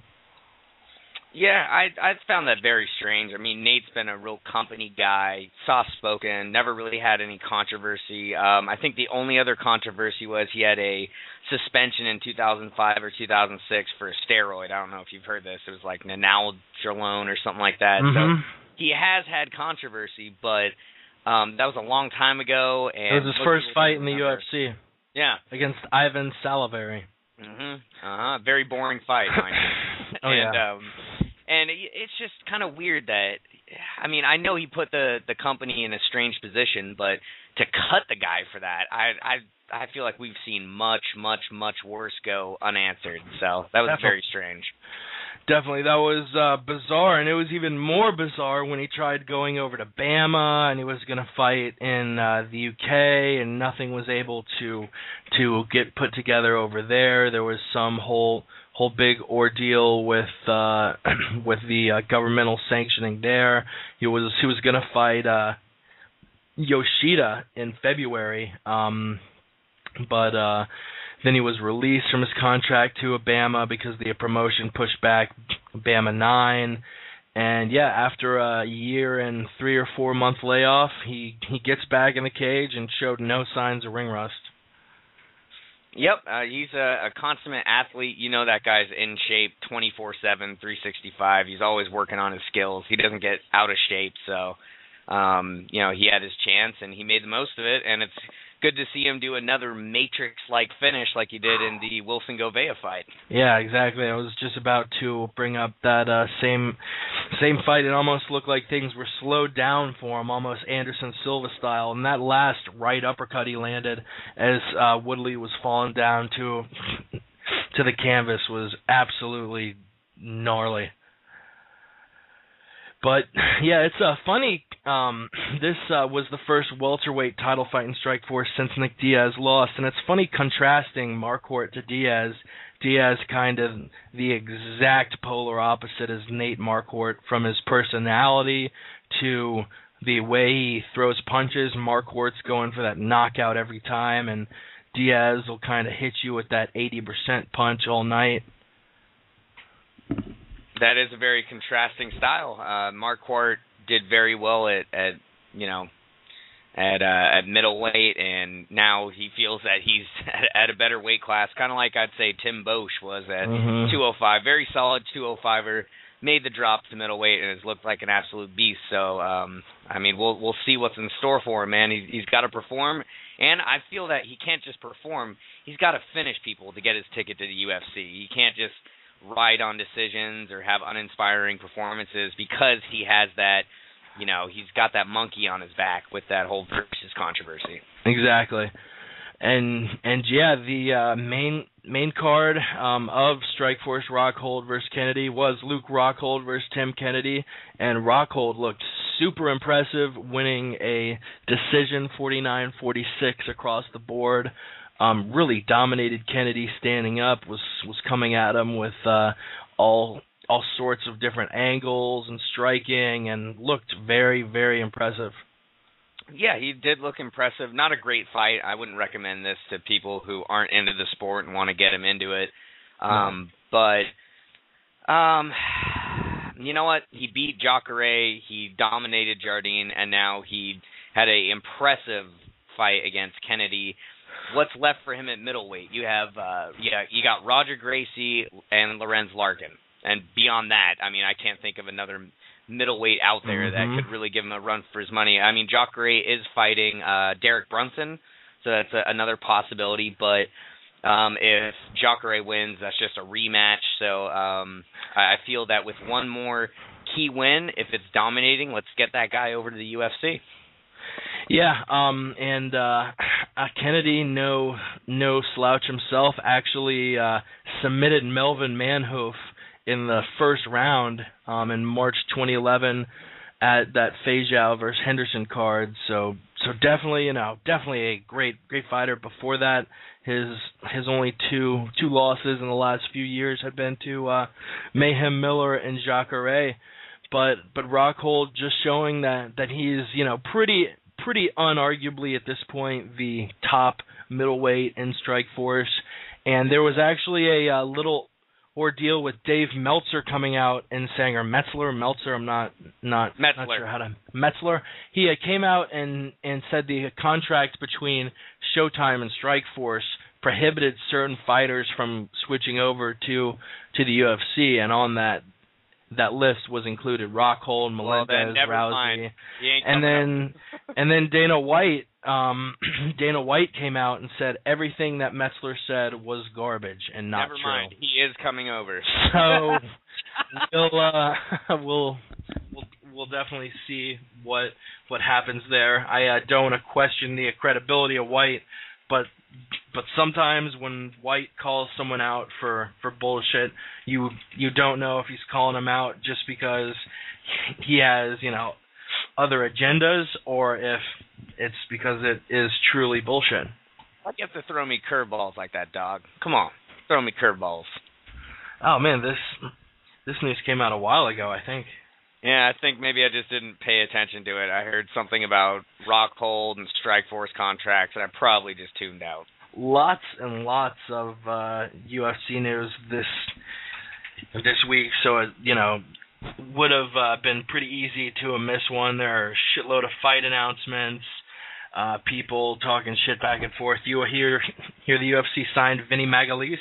Yeah, I found that very strange. I mean, Nate's been a real company guy, soft-spoken, never really had any controversy. I think the only other controversy was he had a suspension in 2005 or 2006 for a steroid. I don't know if you've heard this. It was like naltrexone or something like that. So he has had controversy, but that was a long time ago. And it was his first fight in the UFC. Yeah. Against Ivan Salaverry. Very boring fight, mind you. Yeah. And it's just kind of weird that, I mean, I know he put the company in a strange position, but to cut the guy for that, I feel like we've seen much, much, much worse go unanswered. So that was very strange. Definitely, that was bizarre, and it was even more bizarre when he tried going over to Bama, and he was going to fight in the UK, and nothing was able to get put together over there. There was some whole big ordeal with the governmental sanctioning there. He was going to fight Yoshida in February, but Then he was released from his contract to Bama because the promotion pushed back Bama 9. And yeah, after a year and 3 or 4 month layoff, he gets back in the cage and showed no signs of ring rust. Yep, he's a consummate athlete. You know that guy's in shape 24/7, 365. He's always working on his skills. He doesn't get out of shape, so he had his chance and he made the most of it. And it's good to see him do another Matrix-like finish like he did in the Wilson Govea fight. Yeah, exactly. I was just about to bring up that same fight. It almost looked like things were slowed down for him, almost Anderson Silva style. And that last right uppercut he landed as Woodley was falling down to the canvas was absolutely gnarly. But yeah, it's funny. This was the first welterweight title fight in Strikeforce since Nick Diaz lost, and it's funny contrasting Marquardt to Diaz. Diaz kind of the exact polar opposite as Nate Marquardt, from his personality to the way he throws punches. Marquardt's going for that knockout every time, and Diaz will kind of hit you with that 80% punch all night. That is a very contrasting style. Marquardt did very well at middleweight, and now he feels that he's at a better weight class, kind of like I'd say Tim Bosch was at 205. Very solid 205er, made the drop to middleweight, and has looked like an absolute beast. So, we'll see what's in store for him, man. He's got to perform, and I feel that he can't just perform. He's got to finish people to get his ticket to the UFC. He can't just ride on decisions or have uninspiring performances because he has that, he's got that monkey on his back with that whole versus controversy. Exactly. And yeah, the main card of Strikeforce Rockhold versus Kennedy was Luke Rockhold versus Tim Kennedy, and Rockhold looked super impressive, winning a decision 49-46 across the board. Really dominated Kennedy standing up, was coming at him with all sorts of different angles and striking, and looked very, very impressive. Yeah, he did look impressive. Not a great fight. I wouldn't recommend this to people who aren't into the sport and want to get him into it. But you know what? He beat Jacare, he dominated Jardine, and now he had an impressive fight against Kennedy. What's left for him at middleweight? You have, you got Roger Gracie and Lorenz Larkin. And beyond that, I can't think of another middleweight out there that could really give him a run for his money. Jacare is fighting Derek Brunson, so that's another possibility. But if Jacare wins, that's just a rematch. So I feel that with one more key win, if it's dominating, let's get that guy over to the UFC. Yeah, and Kennedy, no slouch himself, actually submitted Melvin Manhoef in the first round in March 2011 at that Fejau versus Henderson card. So definitely a great fighter. Before that, his only two losses in the last few years had been to Mayhem Miller and Jacare. But Rockhold just showing that he's pretty unarguably at this point the top middleweight in Strikeforce. And there was actually a little ordeal with Dave Meltzer coming out and saying, or Meltzer, I'm not sure how to, Metzler. He came out and said the contract between Showtime and Strikeforce prohibited certain fighters from switching over to the UFC, and on that list was included Rockhold, Melendez, Rousey, and then Dana White. Dana White came out and said everything that Metzler said was garbage and not true. Never mind, he is coming over. So we'll definitely see what happens there. I don't want to question the credibility of White, but sometimes when White calls someone out for bullshit, you don't know if he's calling him out just because he has, other agendas, or if it's because it is truly bullshit. Why do you have to throw me curveballs like that, dog? Come on, throw me curveballs. Oh man, this news came out a while ago, I think. Yeah, I think maybe I just didn't pay attention to it. I heard something about Rockhold and Strikeforce contracts, and I probably just tuned out. lots and lots of UFC news this week, so would have been pretty easy to have missed one. There are a shitload of fight announcements, people talking shit back and forth. You hear the UFC signed Vinny Magalhães.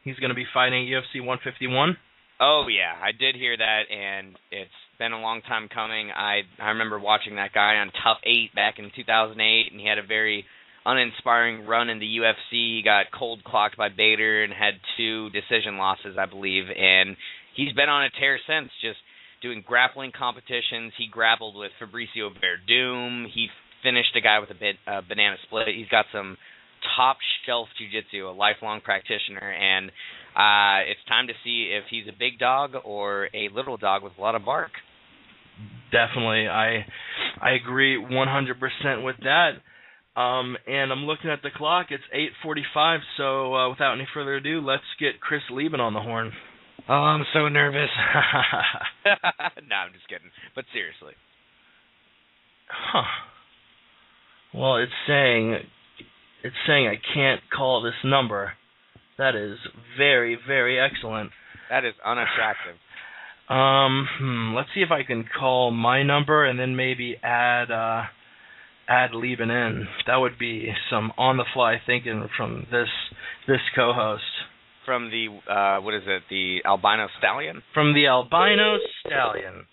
He's going to be fighting UFC 151. Oh, yeah, I did hear that, and it's been a long time coming. I remember watching that guy on Tough 8 back in 2008, and he had a very uninspiring run in the UFC. He got cold-clocked by Bader and had 2 decision losses, I believe, and he's been on a tear since, just doing grappling competitions. He grappled with Fabricio Verdum. He finished a guy with a banana split. He's got some top-shelf jiu-jitsu, a lifelong practitioner, and it's time to see if he's a big dog or a little dog with a lot of bark. Definitely. I agree 100% with that. And I'm looking at the clock. It's 8:45, so without any further ado, let's get Chris Leben on the horn. Oh, I'm so nervous. No, I'm just kidding. But seriously. Huh. Well, it's saying I can't call this number. That is very, very excellent. That is unattractive. Let's see if I can call my number and then maybe add Leben in. That would be some on-the-fly thinking from this co-host. From the, the albino stallion? From the albino stallion.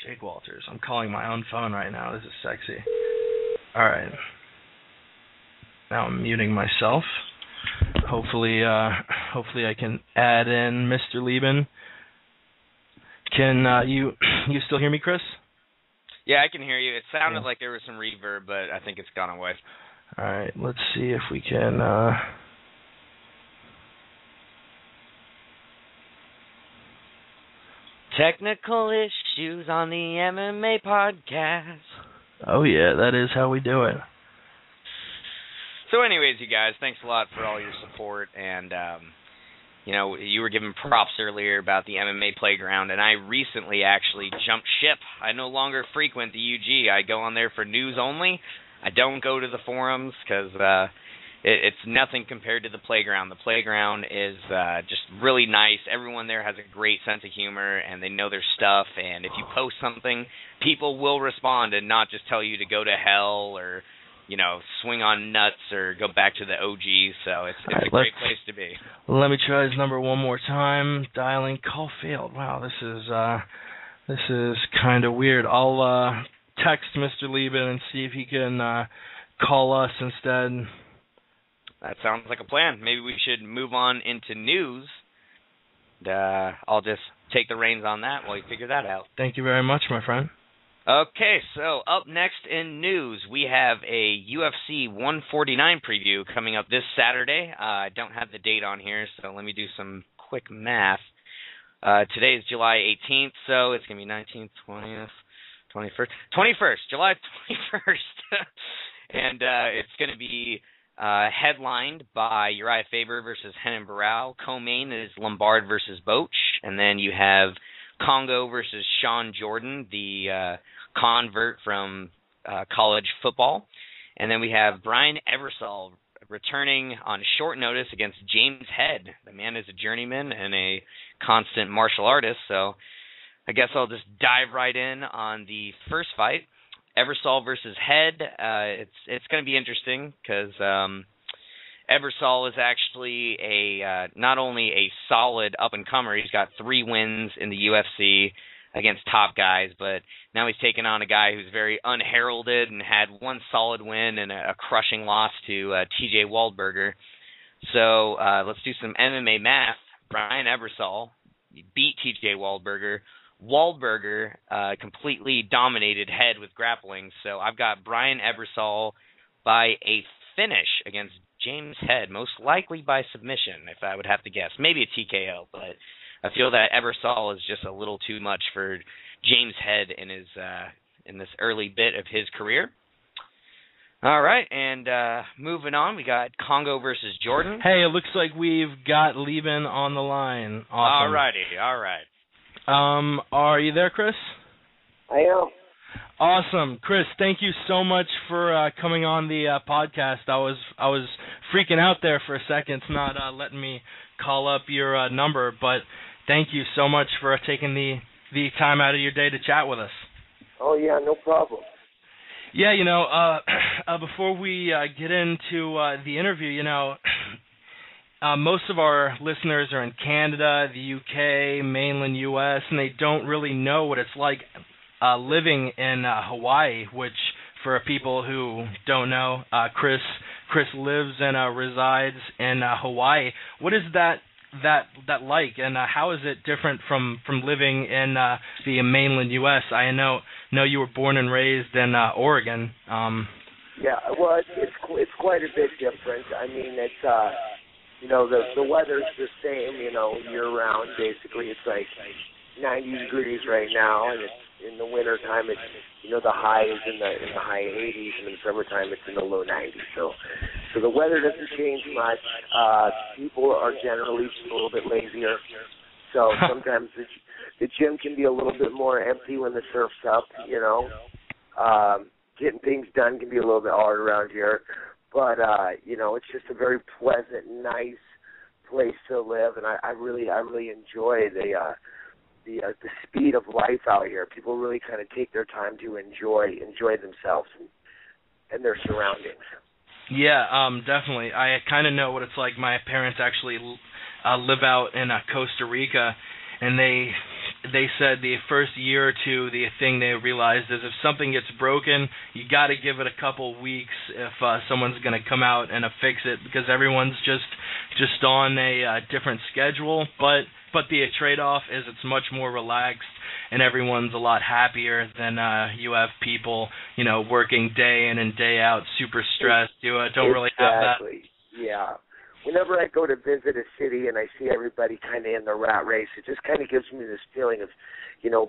Jake Walters. I'm calling my own phone right now. This is sexy. All right. Now I'm muting myself. Hopefully I can add in Mr. Leben. Can you still hear me, Chris? Yeah, I can hear you. It sounded like there was some reverb, but I think it's gone away. All right, let's see if we can. Technical issues on the MMA Podcast. Oh yeah, that is how we do it. So anyways, you guys, thanks a lot for all your support, and you were giving props earlier about the MMA Playground, and I recently actually jumped ship. I no longer frequent the UG. I go on there for news only. I don't go to the forums because it's nothing compared to the Playground. The Playground is just really nice. Everyone there has a great sense of humor, and they know their stuff, and if you post something, people will respond and not just tell you to go to hell or swing on nuts or go back to the OG. So it's a great place to be. Let me try his number one more time. Dialing, call failed. Wow, this is kind of weird. I'll text Mr. Leben and see if he can call us instead. That sounds like a plan. Maybe we should move on into news. I'll just take the reins on that while you figure that out. Thank you very much, my friend. Okay, so up next in news, we have a UFC 149 preview coming up this Saturday. I don't have the date on here, so let me do some quick math. Today is July 18th, so it's going to be 19th, 20th, 21st, July 21st. And it's going to be headlined by Uriah Faber versus Renan Barão. Co-main is Lombard versus Boach. And then you have Congo versus Sean Jordan, the convert from college football. And then we have Brian Eversole returning on short notice against James Head. The man is a journeyman and a constant martial artist, so I guess I'll just dive right in on the first fight. Eversole versus Head. It's going to be interesting because Eversole is actually not only a solid up-and-comer, he's got 3 wins in the UFC against top guys, but now he's taken on a guy who's very unheralded and had 1 solid win and a crushing loss to TJ Waldberger. So let's do some MMA math. Brian Eversole beat TJ Waldberger. Waldberger completely dominated Head with grappling, so I've got Brian Eversole by a finish against James Head, most likely by submission, if I would have to guess. Maybe a TKO, but I feel that Eversole is just a little too much for James Head in this early bit of his career. All right, and moving on, we got Congo versus Jordan. Hey, it looks like we've got Leben on the line. Awesome. All righty, all right. Are you there, Chris? I am. Awesome, Chris. Thank you so much for coming on the podcast. I was freaking out there for a second, not letting me call up your number, but thank you so much for taking the time out of your day to chat with us. Oh yeah, no problem. Yeah, before we get into the interview, most of our listeners are in Canada, the UK, mainland US, and they don't really know what it's like living in Hawaii, which for people who don't know, Chris lives and resides in Hawaii. What is that like, and how is it different from living in the mainland U.S.? I know you were born and raised in Oregon. Yeah, well, it's quite a bit different. I mean, it's the weather's the same, year round. Basically, it's like 90 degrees right now, and it's in the winter time. It's the high is in the high 80s, and in the summertime it's in the low 90s. So the weather doesn't change much. People are generally just a little bit lazier. So sometimes the gym can be a little bit more empty when the surf's up. Getting things done can be a little bit hard around here. But it's just a very pleasant, nice place to live, and I really enjoy the speed of life out here. People really kind of take their time to enjoy themselves and their surroundings. Yeah, definitely. I kind of know what it's like. My parents actually live out in Costa Rica, and they said the first year or two, the thing they realized is if something gets broken, you got to give it a couple weeks if someone's going to come out and fix it, because everyone's just on a different schedule. But the trade-off is it's much more relaxed, and everyone's a lot happier than you have people, working day in and day out, super stressed. You don't really have that. Exactly. Yeah. Whenever I go to visit a city and I see everybody kind of in the rat race, it just kind of gives me this feeling of,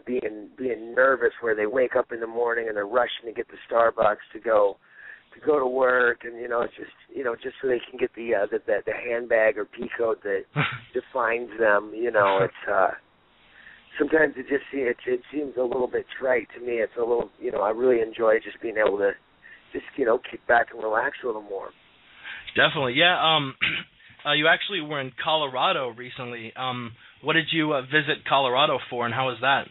being nervous, where they wake up in the morning and they're rushing to get to Starbucks to go to work, and it's just so they can get the handbag or pea coat that defines them. It's sometimes it seems a little bit trite to me. It's a little, I really enjoy just being able to just kick back and relax a little more. Definitely, yeah. You actually were in Colorado recently. What did you visit Colorado for, and how was that?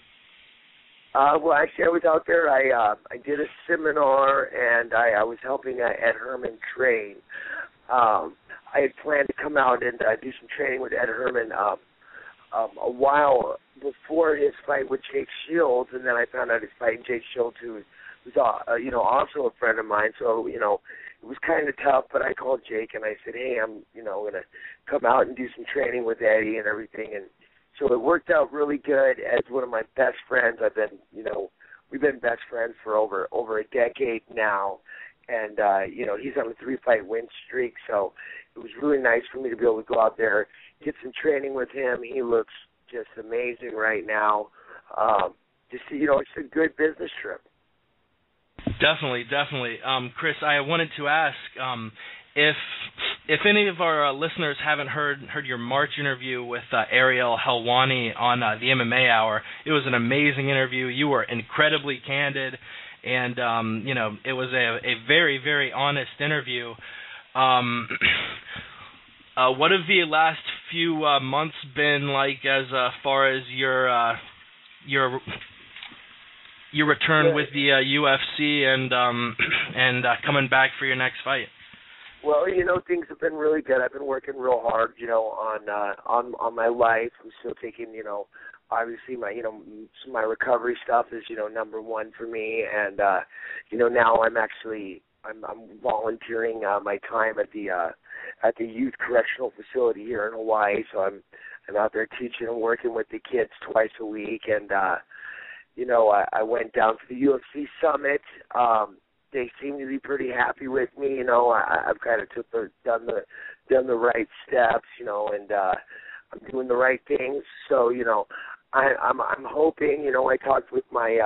Well, actually, I was out there. I did a seminar, and I was helping Ed Herman train. I had planned to come out and do some training with Ed Herman a while before his fight with Jake Shields, and then I found out his fight with Jake Shields, who was also a friend of mine. So it was kind of tough, but I called Jake and I said, hey, I'm going to come out and do some training with Eddie and everything, and so it worked out really good. As one of my best friends, we've been best friends for over a decade now, and he's on a 3-fight win streak, so it was really nice for me to be able to go out there, get some training with him. He looks just amazing right now. It's a good business trip. Definitely. Chris, I wanted to ask if any of our listeners haven't heard your March interview with Ariel Helwani on the MMA Hour. It was an amazing interview. You were incredibly candid, and it was a very, very honest interview. What have the last few months been like as far as your return with the UFC and coming back for your next fight? Well, things have been really good. I've been working real hard, on my life. I'm still taking, obviously my recovery stuff is, number one for me, and now I'm volunteering my time at the youth correctional facility here in Hawaii. So I'm out there teaching and working with the kids twice a week, and I went down to the UFC summit. They seem to be pretty happy with me. I've kind of done the right steps, and I'm doing the right things. So, I'm hoping. I talked with my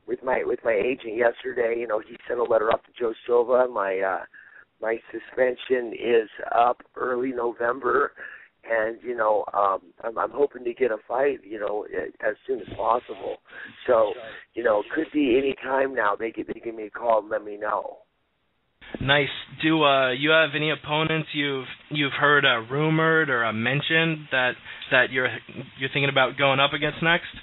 agent yesterday. He sent a letter up to Joe Silva. My suspension is up early November, and I'm hoping to get a fight, as soon as possible. So, it could be any time now. They give me a call and let me know. Nice. Do you have any opponents you've heard rumored or mentioned that you're thinking about going up against next?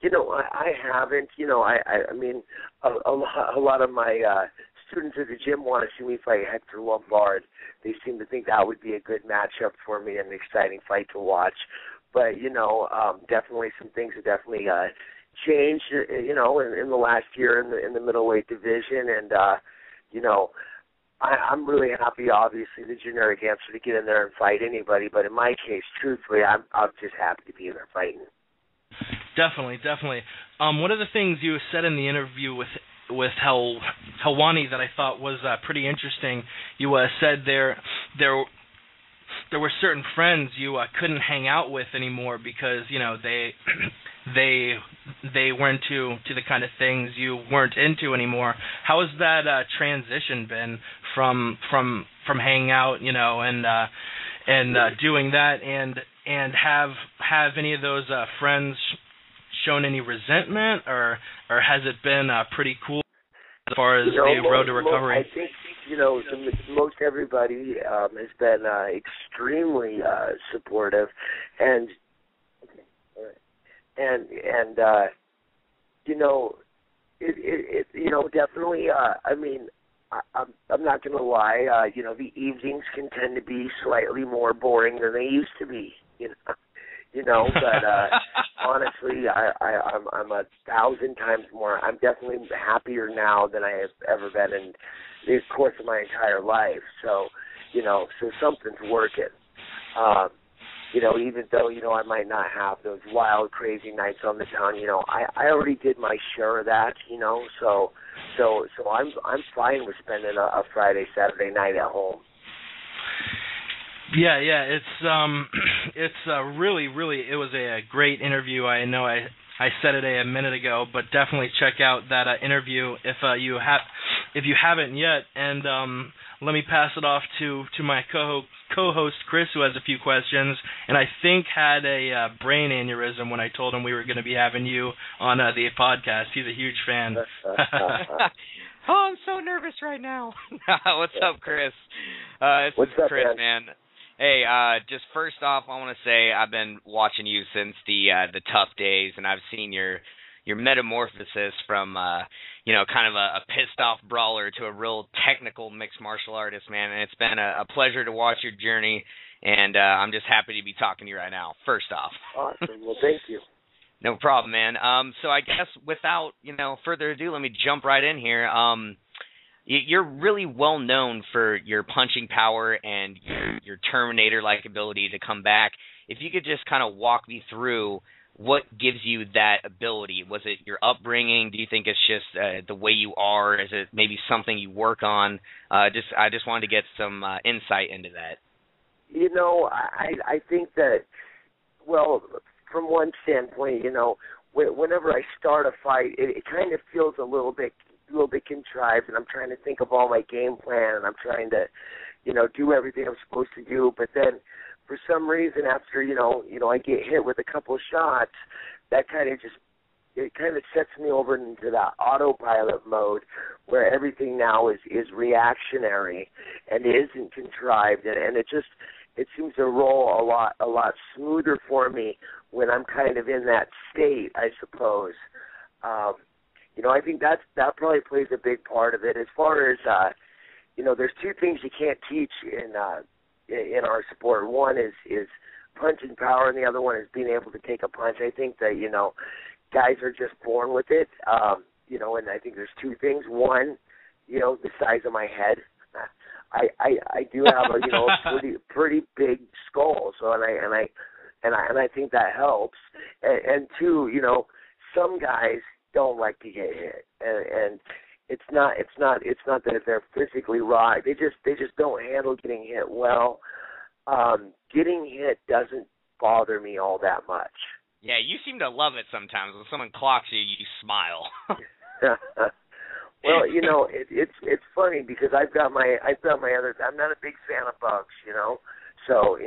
I haven't. I mean, a lot of my students at the gym want to see me fight Hector Lombard. They seem to think that would be a good matchup for me and an exciting fight to watch. But definitely some things have definitely changed. In the last year in the middleweight division, and I'm really happy. Obviously, the generic answer to get in there and fight anybody. But in my case, truthfully, I'm just happy to be in there fighting. Definitely. One of the things you said in the interview with Hawai'i that I thought was pretty interesting, you said there were certain friends you couldn't hang out with anymore because they weren't into the kind of things you weren't into anymore. How has that transition been from hanging out, and doing that, and have any of those friends shown any resentment, or has it been pretty cool as far as the road to recovery? I think most everybody has been extremely supportive, and definitely. I mean, I'm not going to lie. The evenings can tend to be slightly more boring than they used to be. But honestly, I'm 1,000 times more. I'm definitely happier now than I have ever been in the course of my entire life. So, so something's working. Even though, I might not have those wild, crazy nights on the town, I already did my share of that, so I'm fine with spending a Friday, Saturday night at home. Yeah, it's really, it was a great interview. I know I said it a minute ago, but definitely check out that interview if you haven't yet. And let me pass it off to my co-host Chris, who has a few questions, and I think had a brain aneurysm when I told him we were going to be having you on the podcast. He's a huge fan. Oh, I'm so nervous right now. What's up, Chris? What's up, Chris, man? Hey, just first off, I want to say I've been watching you since the tough days, and I've seen your metamorphosis from kind of a pissed off brawler to a real technical mixed martial artist, man. And it's been a pleasure to watch your journey, and I'm just happy to be talking to you right now. First off. Awesome. Well, thank you. No problem, man. So I guess without further ado, let me jump right in here. You're really well known for your punching power and your Terminator-like ability to come back. If you could just kind of walk me through what gives you that ability. Was it your upbringing? Do you think it's just the way you are? Is it maybe something you work on? I just wanted to get some insight into that. I think that, well, from one standpoint, whenever I start a fight, it kind of feels a little bit contrived, and I'm trying to think of all my game plan, and I'm trying to, do everything I'm supposed to do. But then, for some reason, after I get hit with a couple of shots, that kind of sets me over into that autopilot mode, where everything now is reactionary and isn't contrived, and it seems to roll a lot smoother for me when I'm kind of in that state, I suppose. I think that probably plays a big part of it. As far as there's two things you can't teach in our sport. One is punching power, and the other one is being able to take a punch. I think that guys are just born with it. And I think there's two things. One, the size of my head. I do have a pretty big skull. So and I think that helps. And two, some guys don't like to get hit, and it's not that they're physically raw. They just don't handle getting hit well. Getting hit doesn't bother me all that much. Yeah, you seem to love it sometimes. When someone clocks you, you smile. Well, it's funny because I've got my other. I'm not a big fan of bugs, so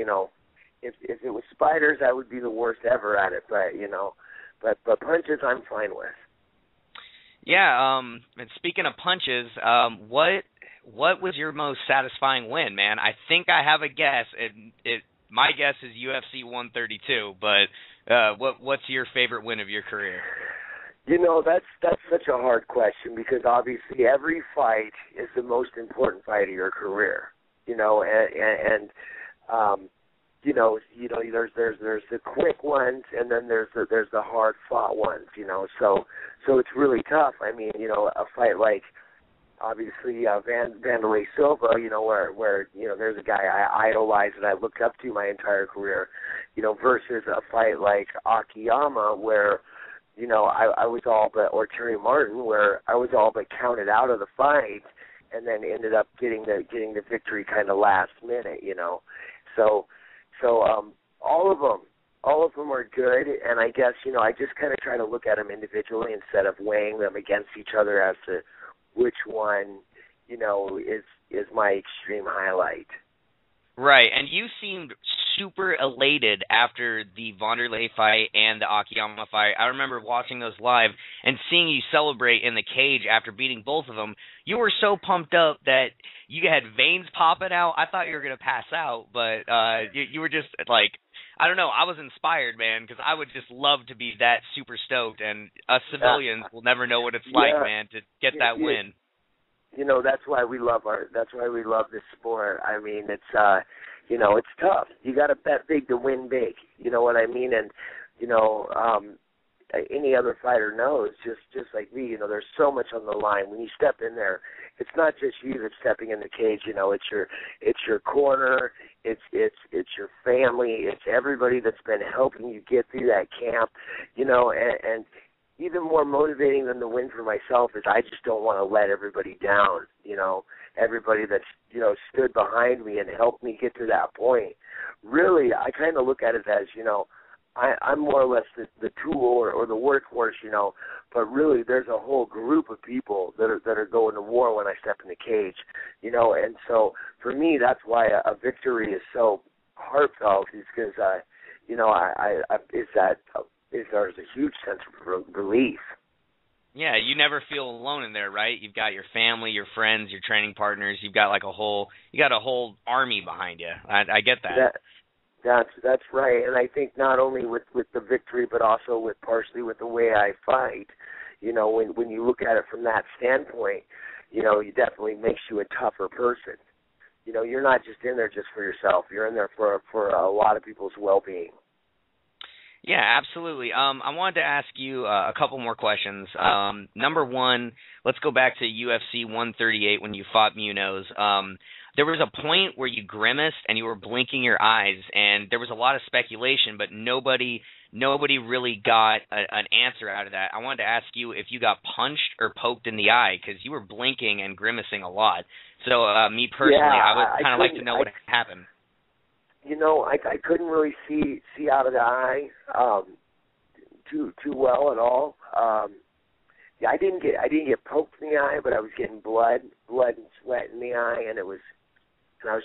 if it was spiders, I would be the worst ever at it. But but punches, I'm fine with. Yeah. And speaking of punches, what was your most satisfying win, man? I think I have a guess. My guess is UFC 132. But what's your favorite win of your career? That's such a hard question because obviously every fight is the most important fight of your career. There's the quick ones and then there's the hard fought ones. So it's really tough. I mean, a fight like obviously Vanderlei Silva, where there's a guy I idolize and I looked up to my entire career, versus a fight like Akiyama where I was all but, or Terry Martin, where I was all but counted out of the fight, and then ended up getting the victory kind of last minute, So all of them are good, and I guess I just kind of try to look at them individually instead of weighing them against each other as to which one is my extreme highlight. Right, and you seemed super elated after the Vanderlei fight and the Akiyama fight. I remember watching those live and seeing you celebrate in the cage after beating both of them. You were so pumped up that you had veins popping out. I thought you were going to pass out, but you were just like, I don't know, I was inspired, man, because I would just love to be that super stoked, and us civilians will never know what it's like, man, to get that win. That's why we love this sport. I mean, it's it's tough. You got to bet big to win big. You know what I mean? And any other fighter knows, just like me, there's so much on the line. When you step in there, it's not just you that's stepping in the cage. It's your corner, it's your family, it's everybody that's been helping you get through that camp. And even more motivating than the win for myself is I just don't want to let everybody down, everybody that's, stood behind me and helped me get to that point. Really, I kind of look at it as, I'm more or less the tool or the workhorse, but really there's a whole group of people that are going to war when I step in the cage, and so for me, that's why a victory is so heartfelt, is because, there's a huge sense of relief. Yeah, you never feel alone in there, right? You've got your family, your friends, your training partners. You've got a whole army behind you. I get that. That's right, and I think not only with the victory, but also partially with the way I fight. When you look at it from that standpoint, it definitely makes you a tougher person. You're not just in there just for yourself. You're in there for a lot of people's well-being. Yeah, absolutely. I wanted to ask you a couple more questions. Number one, let's go back to UFC 138 when you fought Munoz. There was a point where you grimaced and you were blinking your eyes, and there was a lot of speculation, but nobody really got an answer out of that. I wanted to ask you if you got punched or poked in the eye, because you were blinking and grimacing a lot. So me personally, I would kind of like to know what happened. I couldn't really see out of the eye too well at all. I didn't get poked in the eye, but I was getting blood and sweat in the eye, and I was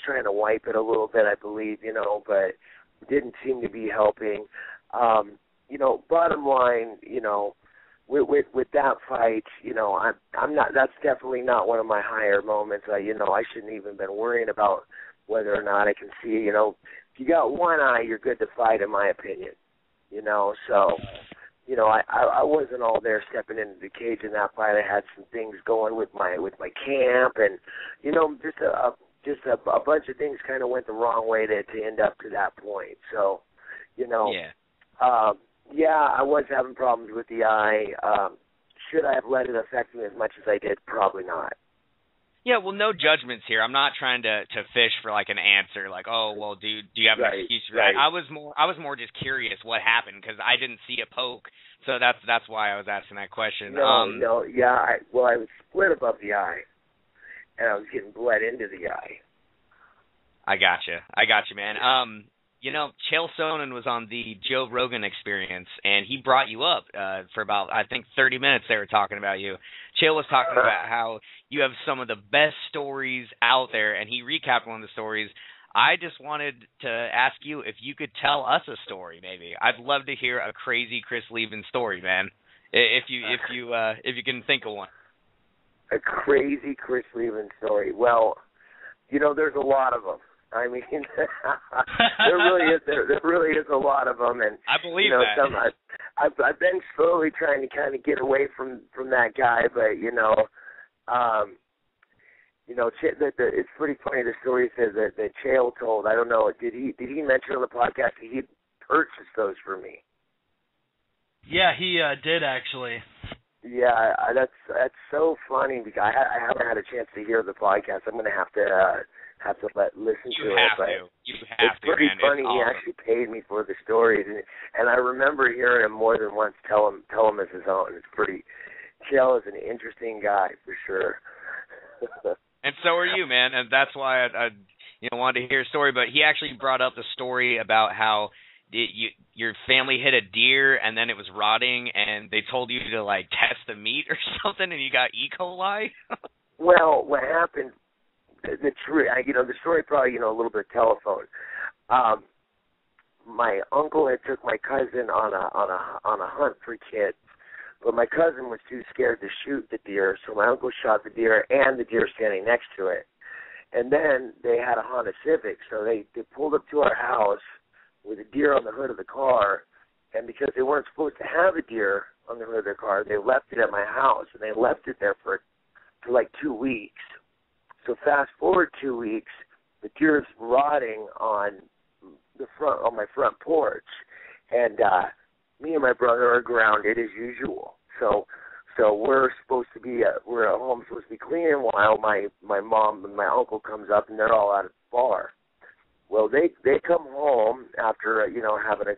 trying to wipe it a little bit, I believe, but it didn't seem to be helping. Bottom line, with that fight, I'm not. That's definitely not one of my higher moments. I shouldn't even been worrying about whether or not I can see. If you got one eye, you're good to fight, in my opinion. So, I wasn't all there stepping into the cage in that fight. I had some things going with my camp, and just a bunch of things kind of went the wrong way to end up to that point. So, I was having problems with the eye. Should I have let it affect me as much as I did? Probably not. Yeah, well, no judgments here. I'm not trying to fish for like an answer, like, oh, well, do you have an excuse for that? I was more just curious what happened, because I didn't see a poke, so that's why I was asking that question. I was split above the eye, and I was getting bled into the eye. I gotcha, man. Chael Sonnen was on the Joe Rogan Experience, and he brought you up for about, I think, 30 minutes. They were talking about you. Chael was talking about how you have some of the best stories out there, and he recapped one of the stories. I just wanted to ask you if you could tell us a story, maybe. I'd love to hear a crazy Chris Leben story, man. If you can think of one. A crazy Chris Leben story. Well, there's a lot of them. I mean, there really is a lot of them, and I believe that. I've been slowly trying to kind of get away from that guy, but it's pretty funny. The story says that Chael told. I don't know. Did he mention on the podcast that he purchased those for me? Yeah, he did actually. Yeah, that's so funny because I haven't had a chance to hear the podcast. I'm going to have to listen to it. But you have it's pretty funny. It's awesome. He actually paid me for the stories, and I remember hearing him more than once tell him as his own. It's pretty. Chael is an interesting guy for sure. And so are you, man, and that's why I wanted to hear a story. But he actually brought up the story about how your family hit a deer and then it was rotting, and they told you to like test the meat or something, and you got E. coli. Well, what happened? The story probably a little bit telephone. My uncle had took my cousin on a hunt for kids. But my cousin was too scared to shoot the deer, so my uncle shot the deer and the deer standing next to it. And then they had a Honda Civic, so they pulled up to our house with a deer on the hood of the car, and because they weren't supposed to have a deer on the hood of their car, they left it at my house, and they left it there for like 2 weeks. So fast forward 2 weeks, the deer's rotting on my front porch, and me and my brother are grounded as usual. So we're supposed to be we're at home supposed to be cleaning while my mom and my uncle comes up and they're all out at the bar. Well, they come home after having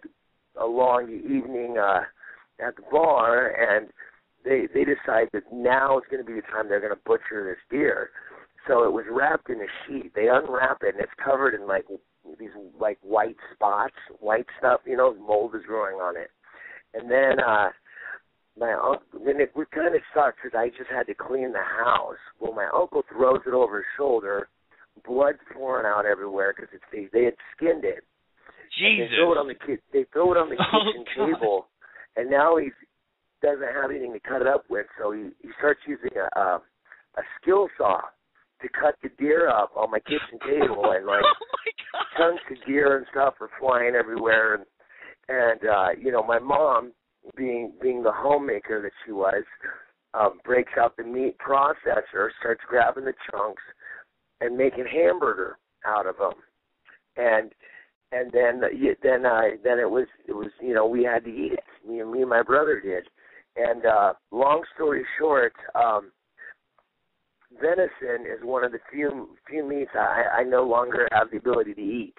a long evening at the bar, and they decide that now is going to be the time they're going to butcher this deer. So it was wrapped in a sheet. They unwrap it and it's covered in like these like white spots, white stuff. Mold is growing on it. And then my uncle, it kind of sucked because I just had to clean the house. Well, my uncle throws it over his shoulder, blood's pouring out everywhere because they had skinned it. Jesus. They throw it on the kitchen table, and now he doesn't have anything to cut it up with, so he starts using a skill saw to cut the deer up on my kitchen table, and like chunks of deer and stuff are flying everywhere, and my mom, being the homemaker that she was, breaks out the meat processor, starts grabbing the chunks and making hamburger out of them, and then it was we had to eat it. Me and my brother did, and long story short, venison is one of the few meats I no longer have the ability to eat.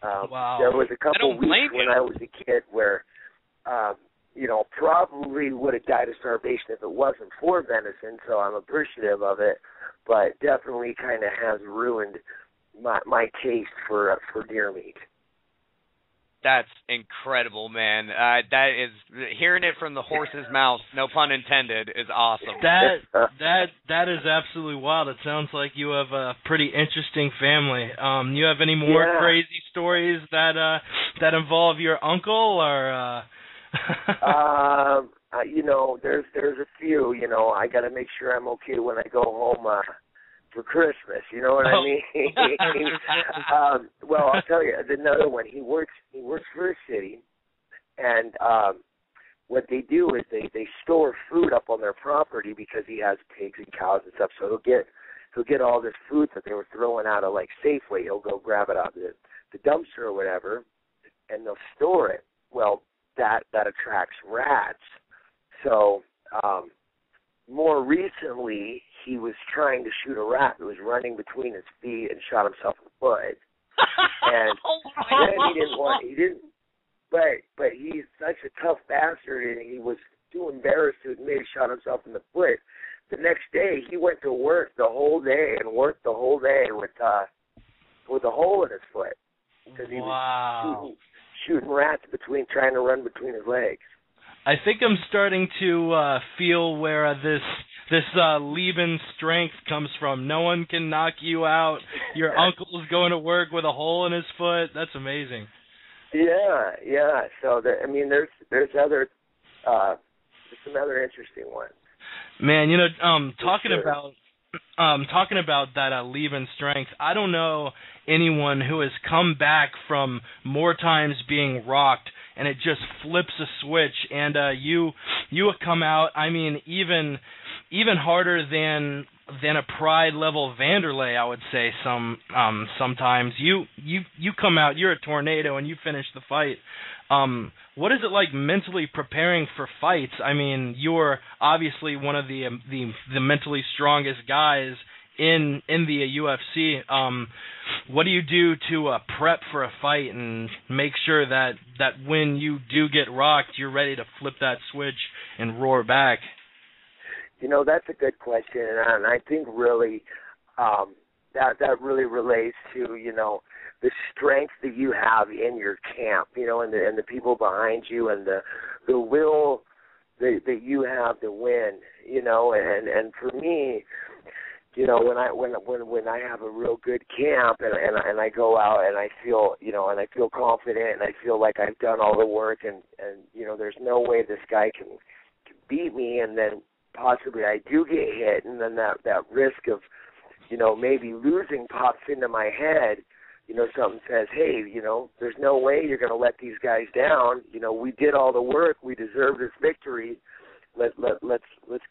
Wow. There was a couple weeks when I was a kid where, probably would have died of starvation if it wasn't for venison, so I'm appreciative of it, but definitely kind of has ruined my taste for deer meat. That's incredible, man. That is, hearing it from the horse's mouth, no pun intended, is awesome. That is absolutely wild. It sounds like you have a pretty interesting family. You have any more crazy stories that involve your uncle, or? There's a few. I got to make sure I'm okay when I go home for Christmas. You know what I mean? Well, I'll tell you another one. He works for a city, and what they do is they store food up on their property because he has pigs and cows and stuff. So he'll get all this food that they were throwing out of like Safeway. He'll go grab it out of the dumpster or whatever, and they'll store it. Well, that attracts rats. So more recently, he was trying to shoot a rat that was running between his feet and shot himself in the foot. And then he didn't, but he's such a tough bastard, and he was too embarrassed to admit he shot himself in the foot. The next day, he went to work the whole day and worked the whole day with a hole in his foot because he was shooting rats trying to run between his legs. I think I'm starting to feel where this this Leben strength comes from. No one can knock you out. Your uncle's going to work with a hole in his foot. That's amazing. Yeah. So there's other there's some other interesting ones. Man, talking about that Leben strength, I don't know anyone who has come back from more times being rocked and it just flips a switch, and you have come out, I mean, even harder than a pride level Vanderlei, I would say sometimes. You come out, you're a tornado, and you finish the fight. What is it like mentally preparing for fights? I mean, you're obviously one of the mentally strongest guys in the UFC. What do you do to prep for a fight and make sure that when you do get rocked, you're ready to flip that switch and roar back? That's a good question, and I think really that really relates to the strength that you have in your camp, and the people behind you, and the will that you have to win, and for me, when I have a real good camp and I go out and I feel and I feel confident and I feel like I've done all the work and there's no way this guy can beat me, and then possibly I do get hit, and then that risk of maybe losing pops into my head. Something says, hey, there's no way you're going to let these guys down. We did all the work. We deserve this victory. Let's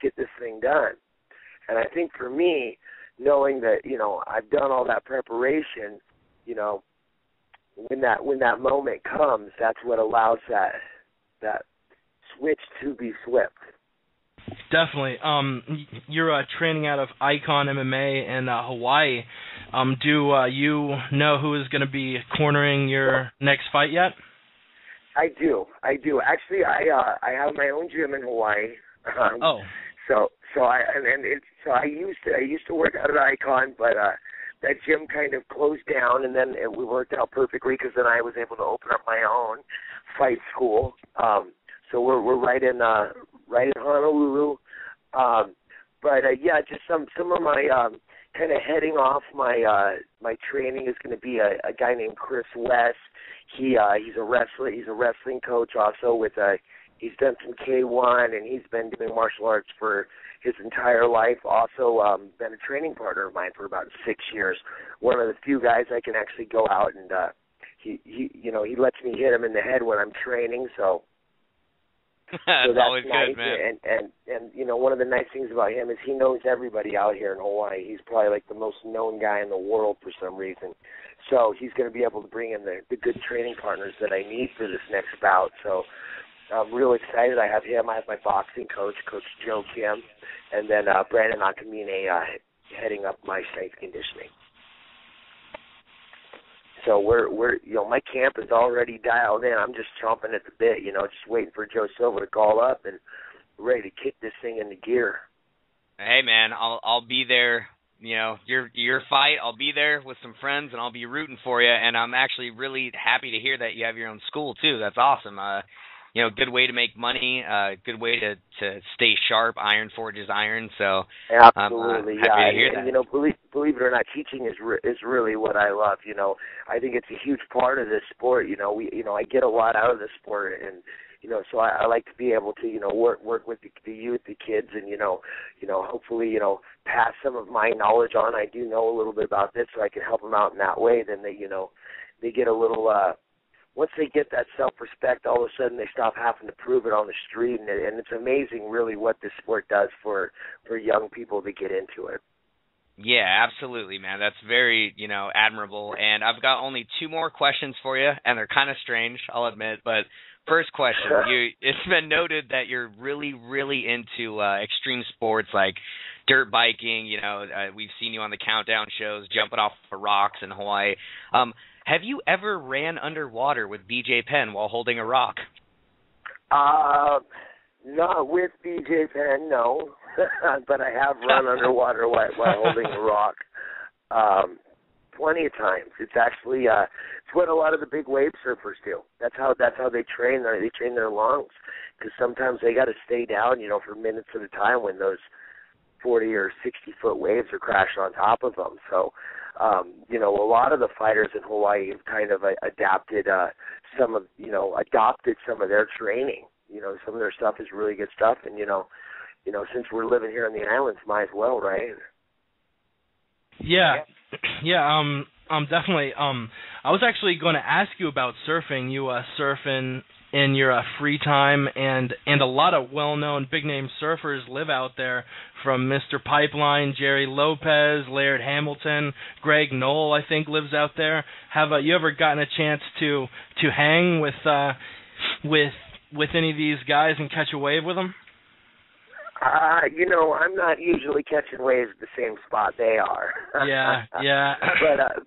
get this thing done. And I think for me, knowing that I've done all that preparation, when that moment comes, that's what allows that switch to be flipped. Definitely. You're training out of Icon MMA in Hawaii. Do you know who is going to be cornering your next fight yet? I do. Actually, I have my own gym in Hawaii. So I used to work out at Icon, but that gym kind of closed down, and then we worked out perfectly because then I was able to open up my own fight school. So we're right in Honolulu. Just some of my kind of heading off my training is going to be a guy named Chris West. He's a wrestler. He's a wrestling coach also with he's done some K1, and he's been doing martial arts for his entire life. Also been a training partner of mine for about 6 years. One of the few guys I can actually go out and he lets me hit him in the head when I'm training. So that's always nice. Good, man. And one of the nice things about him is he knows everybody out here in Hawaii. He's probably like the most known guy in the world for some reason. So he's going to be able to bring in the good training partners that I need for this next bout. So I'm real excited. I have him. I have my boxing coach, Coach Joe Kim, and then Brandon Akamine heading up my strength conditioning. So we're my camp is already dialed in. I'm just chomping at the bit, just waiting for Joe Silva to call up and ready to kick this thing into gear. Hey man, I'll be there. Your fight, I'll be there with some friends and I'll be rooting for you. And I'm actually really happy to hear that you have your own school too. That's awesome. Good way to make money. Good way to stay sharp. Iron forges iron. So absolutely, happy to hear that. And, believe it or not, teaching is really what I love. I think it's a huge part of this sport. I get a lot out of this sport, and so I like to be able to work with the youth, the kids, and hopefully pass some of my knowledge on. I do know a little bit about this, so I can help them out in that way. Then they get a little. Once they get that self-respect, all of a sudden they stop having to prove it on the street, and it's amazing really what this sport does for young people to get into it. Yeah, absolutely, man. That's very, admirable. And I've got only 2 more questions for you, and they're kind of strange, I'll admit. But first question, it's been noted that you're really, really into extreme sports like dirt biking. We've seen you on the countdown shows, jumping off of rocks in Hawaii. Have you ever ran underwater with BJ Penn while holding a rock? Not with BJ Penn, no. But I have run underwater while holding a rock plenty of times. It's actually it's what a lot of the big wave surfers do. That's how they train. They train their lungs, because sometimes they got to stay down, for minutes at a time when those 40 or 60-foot waves are crashing on top of them. So, you know, a lot of the fighters in Hawaii have kind of adopted some of their training. You know, some of their stuff is really good stuff, and you know, since we're living here in the islands, might as well, right? Yeah, definitely. I was actually going to ask you about surfing. You surf in your free time, and a lot of well-known big-name surfers live out there, from Mr. Pipeline, Jerry Lopez, Laird Hamilton, Greg Knoll, I think, lives out there. Have you ever gotten a chance to hang with any of these guys and catch a wave with them? You know, I'm not usually catching waves at the same spot they are. Yeah.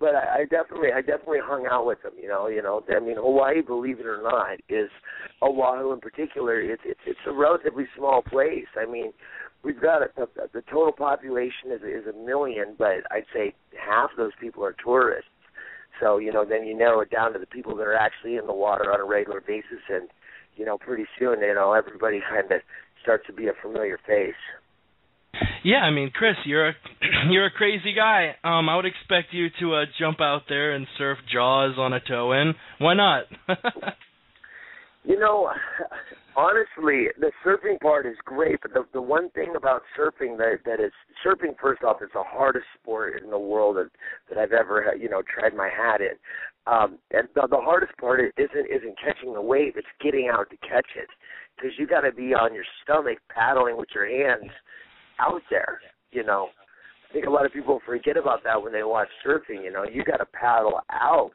But I definitely hung out with them. You know. I mean, Hawaii, believe it or not, is Oahu in particular. It's a relatively small place. I mean, we've got the total population is 1 million, but I'd say half of those people are tourists. So you know, then you narrow it down to the people that are actually in the water on a regular basis, and you know, pretty soon, you know, everybody kind of starts to be a familiar face. Yeah, I mean, Chris, you're a crazy guy. I would expect you to jump out there and surf Jaws on a toe-in. Why not? You know, honestly, the surfing part is great, but the one thing about surfing that is surfing, first off, is the hardest sport in the world that I've ever tried my hat in. And the hardest part isn't catching the wave; it's getting out to catch it, because you got to be on your stomach paddling with your hands out there. You know, I think a lot of people forget about that when they watch surfing. You know, you got to paddle out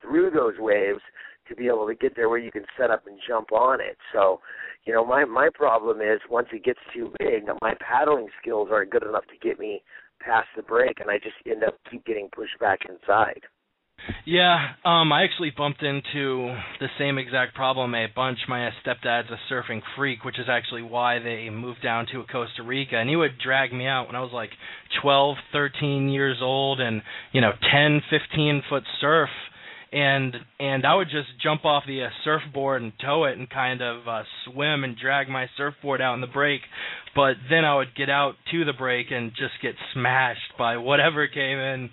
through those waves to be able to get there where you can set up and jump on it. So, you know, my problem is once it gets too big, my paddling skills aren't good enough to get me past the break, and I just end up keep getting pushed back inside. Yeah, I actually bumped into the same exact problem a bunch. My stepdad's a surfing freak, which is actually why they moved down to Costa Rica, and he would drag me out when I was like 12, 13 years old, and, you know, 10, 15-foot surf, and I would just jump off the surfboard and tow it and kind of swim and drag my surfboard out in the break, but then I would get out to the break and just get smashed by whatever came in.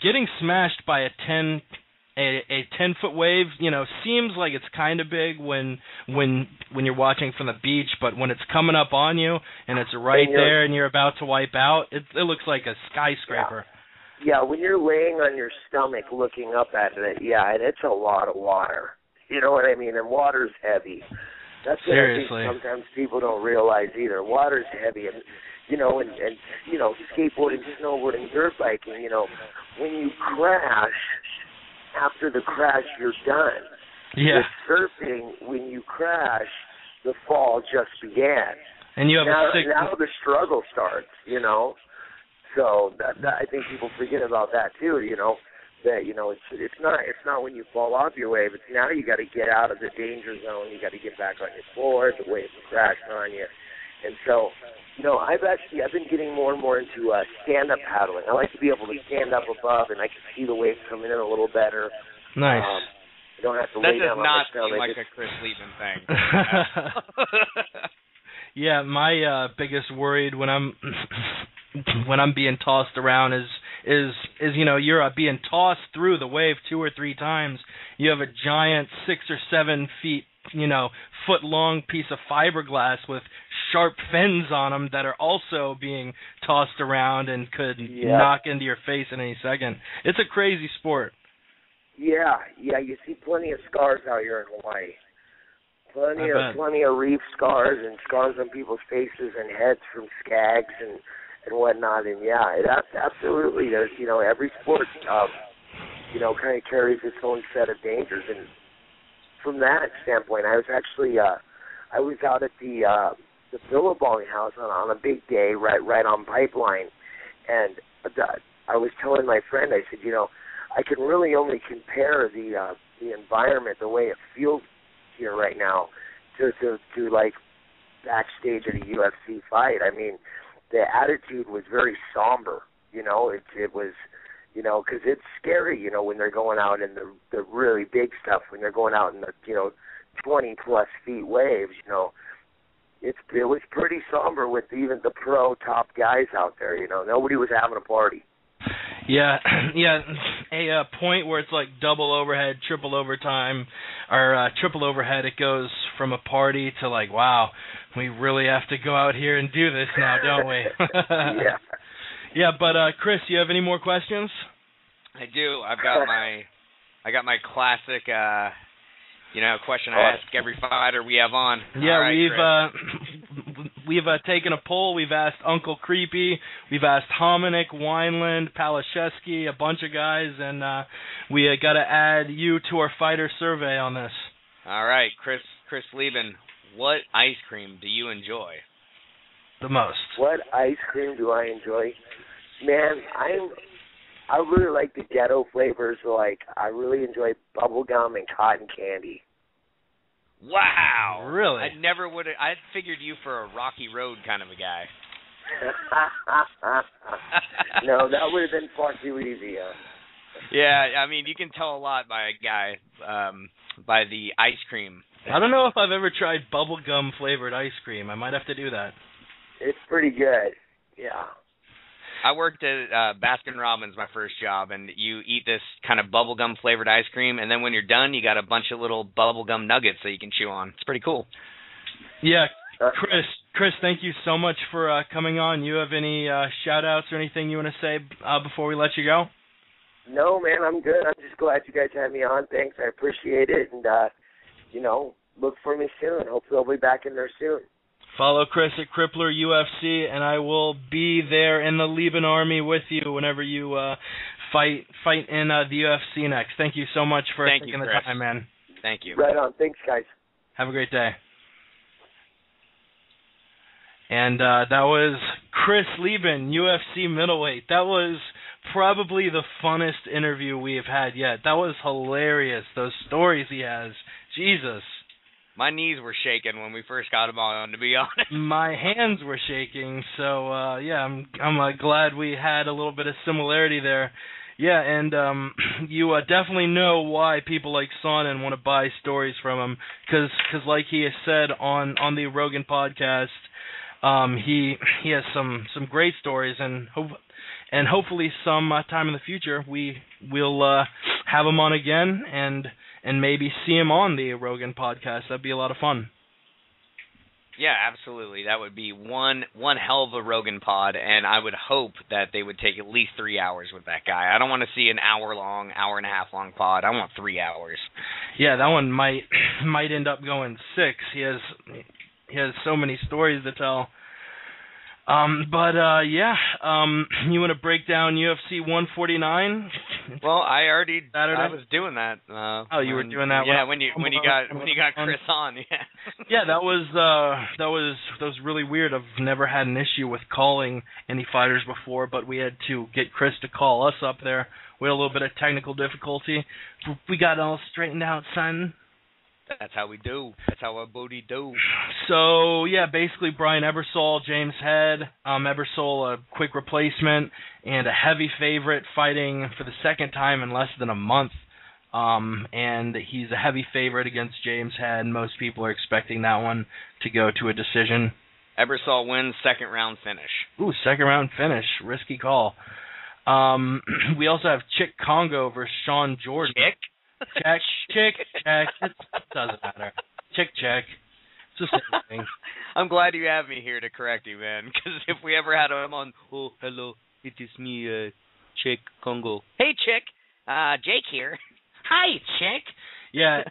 Getting smashed by a 10-foot wave, you know, seems like it's kind of big when you're watching from the beach, but when it's coming up on you and it's right there and you're about to wipe out, it looks like a skyscraper. Yeah, when you're laying on your stomach looking up at it, and it's a lot of water. You know what I mean? And water's heavy. That's what I think sometimes people don't realize either. Water's heavy, and you know, and you know, skateboarding, snowboarding, dirt biking, you know, when you crash, after the crash, you're done. Yeah. With surfing, when you crash, the fall just began. And you have now the struggle starts, you know. So that I think people forget about that too, you know. That, you know, it's not when you fall off your wave. It's now you got to get out of the danger zone. You got to get back on your board. The wave will crash on you, and so. You know, I've been getting more and more into stand-up paddling. I like to be able to stand up above, and I can see the waves coming in a little better. Nice. You don't have to lay down on the stomach. That does not seem like a Chris Leben thing. Yeah, my biggest worry when I'm being tossed around is you know, you're being tossed through the wave 2 or 3 times. You have a giant 6 or 7 feet, you know, foot-long piece of fiberglass with sharp fins on them that are also being tossed around and could knock into your face in any second. It's a crazy sport. Yeah, you see plenty of scars out here in Hawaii. Plenty of reef scars and scars on people's faces and heads from skags and whatnot. And it absolutely, there's, you know, every sport, you know, kind of carries its own set of dangers. And from that standpoint, I was actually, I was out at the billabong house on a big day right on Pipeline, and I was telling my friend, I said, you know, I can really only compare the environment, the way it feels here right now, to like backstage at a UFC fight. I mean, the attitude was very somber. You know, it was, you know, because it's scary. You know, when they're going out in the really big stuff, when they're going out in the, you know, 20+ feet waves. You know, it was pretty somber with even the pro top guys out there. You know, nobody was having a party. Yeah, a point where it's like double overhead, triple overtime, or triple overhead. It goes from a party to like, wow, we really have to go out here and do this now, don't we? Yeah. Yeah, but Chris, you have any more questions? I do. I got my classic, question I ask every fighter we have on. Yeah, right, we've taken a poll. We've asked Uncle Creepy, we've asked Hominick, Wineland, Palashevsky, a bunch of guys, and we got to add you to our fighter survey on this. All right, Chris Leben, what ice cream do you enjoy the most? What ice cream do I enjoy? Man, I really like the ghetto flavors. Like, I really enjoy bubble gum and cotton candy. Wow. Really? I figured you for a Rocky Road kind of a guy. No, that would have been far too easy. Yeah, I mean, you can tell a lot by a guy by the ice cream. I don't know if I've ever tried bubblegum flavored ice cream. I might have to do that. It's pretty good. Yeah. I worked at Baskin-Robbins, my first job, and you eat this kind of bubblegum flavored ice cream, and then when you're done, you got a bunch of little bubblegum nuggets that you can chew on. It's pretty cool. Yeah, Chris, thank you so much for coming on. You have any shout-outs or anything you want to say before we let you go? No, man, I'm good. I'm just glad you guys had me on. Thanks, I appreciate it, and, look for me soon. Hopefully I'll be back in there soon. Follow Chris at Crippler UFC, and I will be there in the Leben Army with you whenever you fight in the UFC next. Thank you so much for taking the time, man. Thank you. Right on. Thanks, guys. Have a great day. And that was Chris Leben, UFC middleweight. That was probably the funnest interview we have had yet. That was hilarious. Those stories he has. Jesus. My knees were shaking when we first got him on, to be honest. My hands were shaking, so I'm glad we had a little bit of similarity there. Yeah, and you definitely know why people like Sonnen want to buy stories from him, because like he has said on the Rogan podcast, he has some great stories, and hopefully some time in the future we'll have him on again and maybe see him on the Rogan podcast. That'd be a lot of fun. Yeah, absolutely. That would be one hell of a Rogan pod, and I would hope that they would take at least 3 hours with that guy. I don't want to see an hour and a half long pod. I want 3 hours. Yeah, that one might end up going 6. He has so many stories to tell. You want to break down UFC 149? Well, I was doing that. You were doing that. Yeah, when you got Chris on. Yeah. Yeah, that was really weird. I've never had an issue with calling any fighters before, but we had to get Chris to call us up there. We had a little bit of technical difficulty. We got it all straightened out, son. That's how we do. That's how our booty do. So, yeah, basically Brian Ebersol, James Head. Ebersol, a quick replacement, and a heavy favorite fighting for the second time in less than a month. And he's a heavy favorite against James Head. Most people are expecting that one to go to a decision. Ebersol wins, second round finish. Ooh, second round finich. Risky call. We also have Chick Congo versus Sean Jordan. Chick. It doesn't matter. Chick. It's the same thing. I'm glad you have me here to correct you, man, because if we ever had him on, oh, hello, it is me, Chick Congo. Hey, Chick. Jake here. Hi, Chick. Yeah,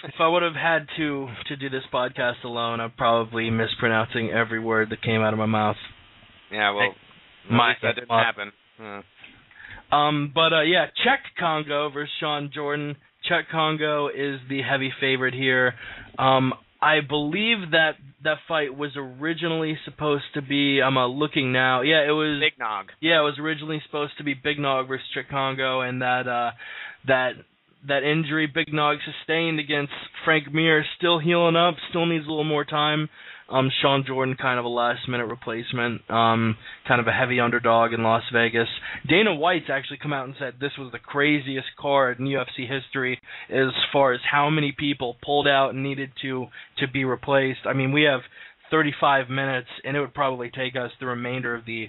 if I would have had to do this podcast alone, I'm probably mispronouncing every word that came out of my mouth. Yeah, well, that didn't happen. Czech Congo versus Sean Jordan. Czech Congo is the heavy favorite here. I believe that fight was originally supposed to be, I'm looking now. Yeah, it was Big Nog. Yeah, it was originally supposed to be Big Nog versus Czech Congo, and that injury Big Nog sustained against Frank Mir still healing up, still needs a little more time. Sean Jordan, kind of a last-minute replacement, kind of a heavy underdog in Las Vegas. Dana White's actually come out and said this was the craziest card in UFC history as far as how many people pulled out and needed to be replaced. I mean, we have 35 minutes, and it would probably take us the remainder of the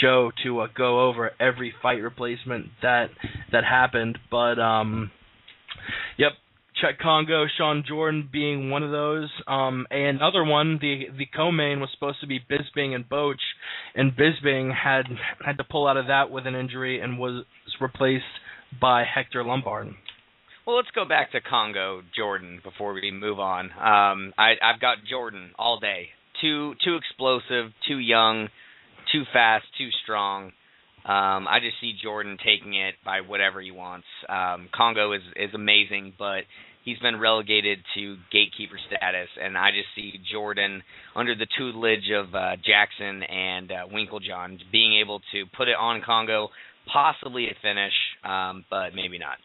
show to go over every fight replacement that happened. But yep, Chet Congo, Sean Jordan being one of those. Another one, the co-main was supposed to be Bisping and Boach, and Bisping had to pull out of that with an injury and was replaced by Hector Lombard. Well, let's go back to Congo Jordan before we move on. I've got Jordan all day. Too explosive, too young, too fast, too strong. I just see Jordan taking it by whatever he wants. Congo is amazing, but he's been relegated to gatekeeper status, and I just see Jordan under the tutelage of Jackson and Winklejohn being able to put it on Congo, possibly a finish, but maybe not.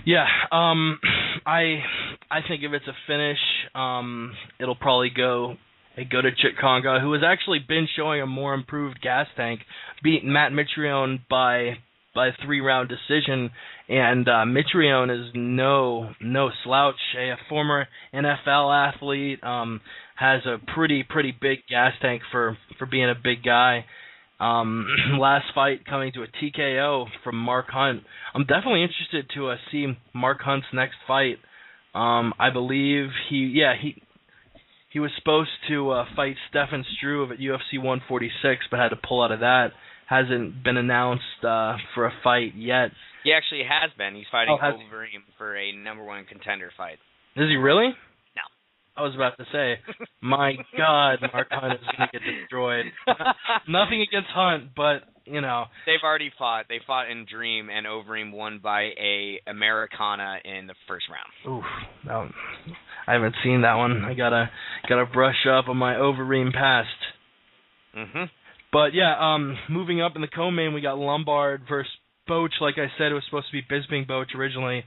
Yeah, I think if it's a finish, it'll probably go to Chit Congo, who has actually been showing a more improved gas tank, beat Matt Mitrione by 3-round decision, and Mitrione is no slouch. A former NFL athlete, has a pretty big gas tank for being a big guy. Last fight coming to a TKO from Mark Hunt. I'm definitely interested to see Mark Hunt's next fight. I believe he was supposed to fight Stefan Struve at UFC 146, but had to pull out of that. Hasn't been announced for a fight yet. He actually has been. He's fighting Overeem for a #1 contender fight. Is he really? No. I was about to say, my God, Mark Hunt is going to get destroyed. Nothing against Hunt, but, you know. They've already fought. They fought in Dream, and Overeem won by a Americana in the first round. Oof. No, I haven't seen that one. I gotta brush up on my Overeem past. Mhm. But yeah, moving up in the co-main, we got Lombard versus Boach. Like I said, it was supposed to be Bisping Boach originally.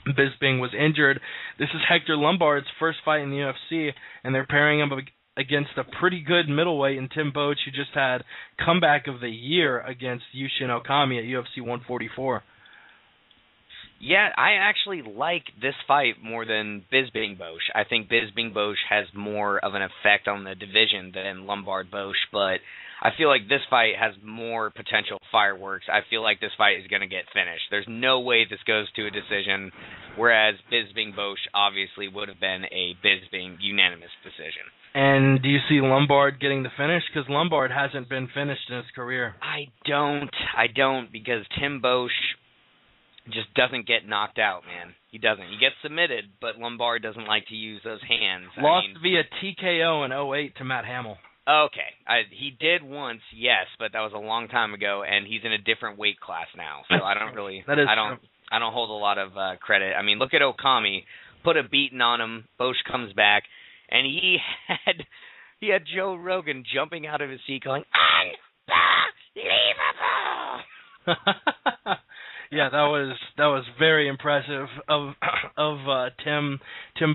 Bisping was injured. This is Hector Lombard's first fight in the UFC, and they're pairing him against a pretty good middleweight in Tim Boach, who just had comeback of the year against Yushin Okami at UFC 144. Yeah, I actually like this fight more than Bisping Boach. I think Bisping Boach has more of an effect on the division than Lombard Boach, but I feel like this fight has more potential fireworks. I feel like this fight is going to get finished. There's no way this goes to a decision, whereas Bisping Boach obviously would have been a Bisping unanimous decision. And do you see Lombard getting the finish? Because Lombard hasn't been finished in his career. I don't, because Tim Boach just doesn't get knocked out, man. He doesn't. He gets submitted, but Lombard doesn't like to use those hands. Lost via TKO in 2008 to Matt Hamill. Okay. He did once, yes, but that was a long time ago, and he's in a different weight class now. So I don't really that is I don't hold a lot of credit. I mean, look at Okami, put a beating on him, Boach comes back, and he had Joe Rogan jumping out of his seat going, "Unbelievable." Yeah, that was very impressive of Tim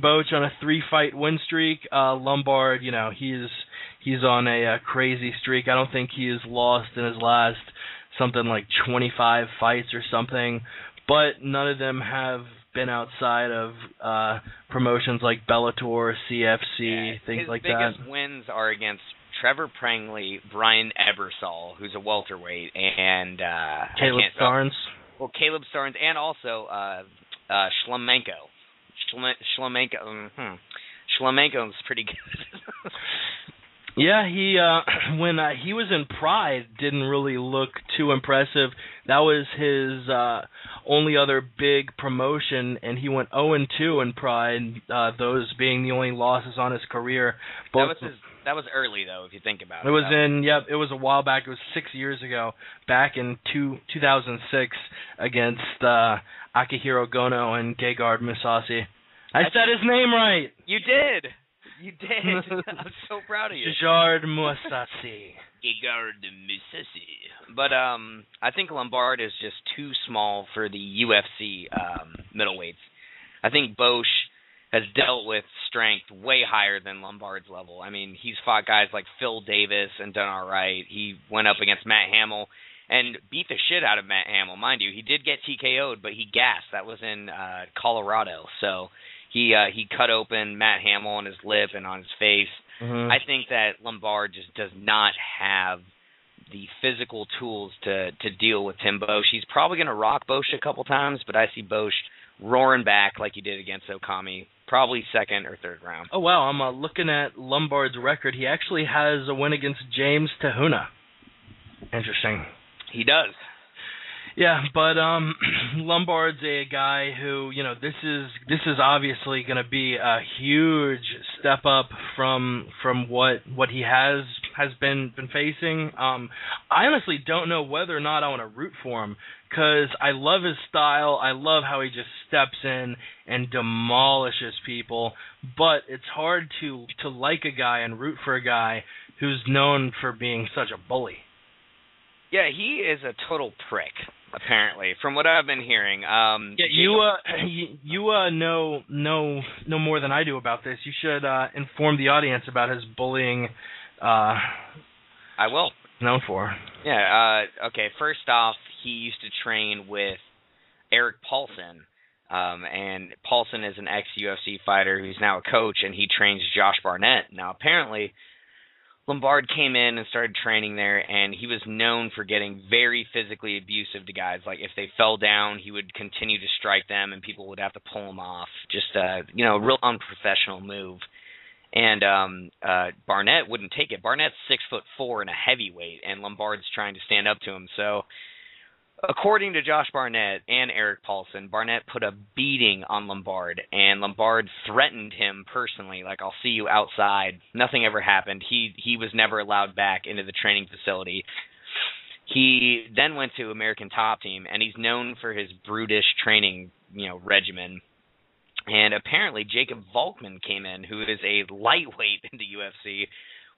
Boach on a 3-fight win streak. Lombard, you know, he's on a crazy streak. I don't think he has lost in his last something like 25 fights or something, but none of them have been outside of promotions like Bellator, CFC, things like that. His biggest wins are against Trevor Prangley, Brian Ebersol, who's a welterweight, and Caleb Starnes. Well, Caleb Starnes, and also Shlemenko. Shlemenko's pretty good. Yeah, he when he was in Pride, didn't really look too impressive. That was his only other big promotion, and he went 0-2 in Pride. Those being the only losses on his career. That was early, though, if you think about it. It was a while back. It was 6 years ago, back in 2006, against Akihiro Gono and Gegard Mousasi. I said his name right. You did. I'm so proud of you. Gegard Mousasi. Gegard Mousasi. But I think Lombard is just too small for the UFC middleweights. I think Boach has dealt with strength way higher than Lombard's level. I mean, he's fought guys like Phil Davis and done all right. He went up against Matt Hamill and beat the shit out of Matt Hamill. Mind you, he did get TKO'd, but he gassed. That was in Colorado. So He cut open Matt Hamill on his lip and on his face. Mm-hmm. I think that Lombard just does not have the physical tools to deal with Tim Bosch. He's probably going to rock Bosch a couple times, but I see Bosch roaring back like he did against Okami, probably second or third round. Oh, wow. I'm looking at Lombard's record. He actually has a win against James Tahuna. Interesting. He does. Yeah, but Lombard's a guy who, this is obviously going to be a huge step up from what he has been facing. I honestly don't know whether or not I want to root for him, because I love his style. I love how he just steps in and demolishes people, but it's hard to like a guy and root for a guy who's known for being such a bully. Yeah, he is a total prick, apparently, from what I've been hearing. You know more than I do about this. You should inform the audience about his bullying. I will. Known for. Yeah. Okay. First off, he used to train with Eric Paulson, and Paulson is an ex-UFC fighter who's now a coach, and he trains Josh Barnett. Now, apparently, Lombard came in and started training there, and he was known for getting very physically abusive to guys. Like, if they fell down, he would continue to strike them, and people would have to pull him off. Just a real unprofessional move. And Barnett wouldn't take it. Barnett's 6'4" and a heavyweight, and Lombard's trying to stand up to him. So, according to Josh Barnett and Eric Paulson, Barnett put a beating on Lombard, and Lombard threatened him personally, like, I'll see you outside. Nothing ever happened. He was never allowed back into the training facility. He then went to American Top Team, and he's known for his brutish training, regimen. And apparently Jacob Volkman came in, who is a lightweight in the UFC,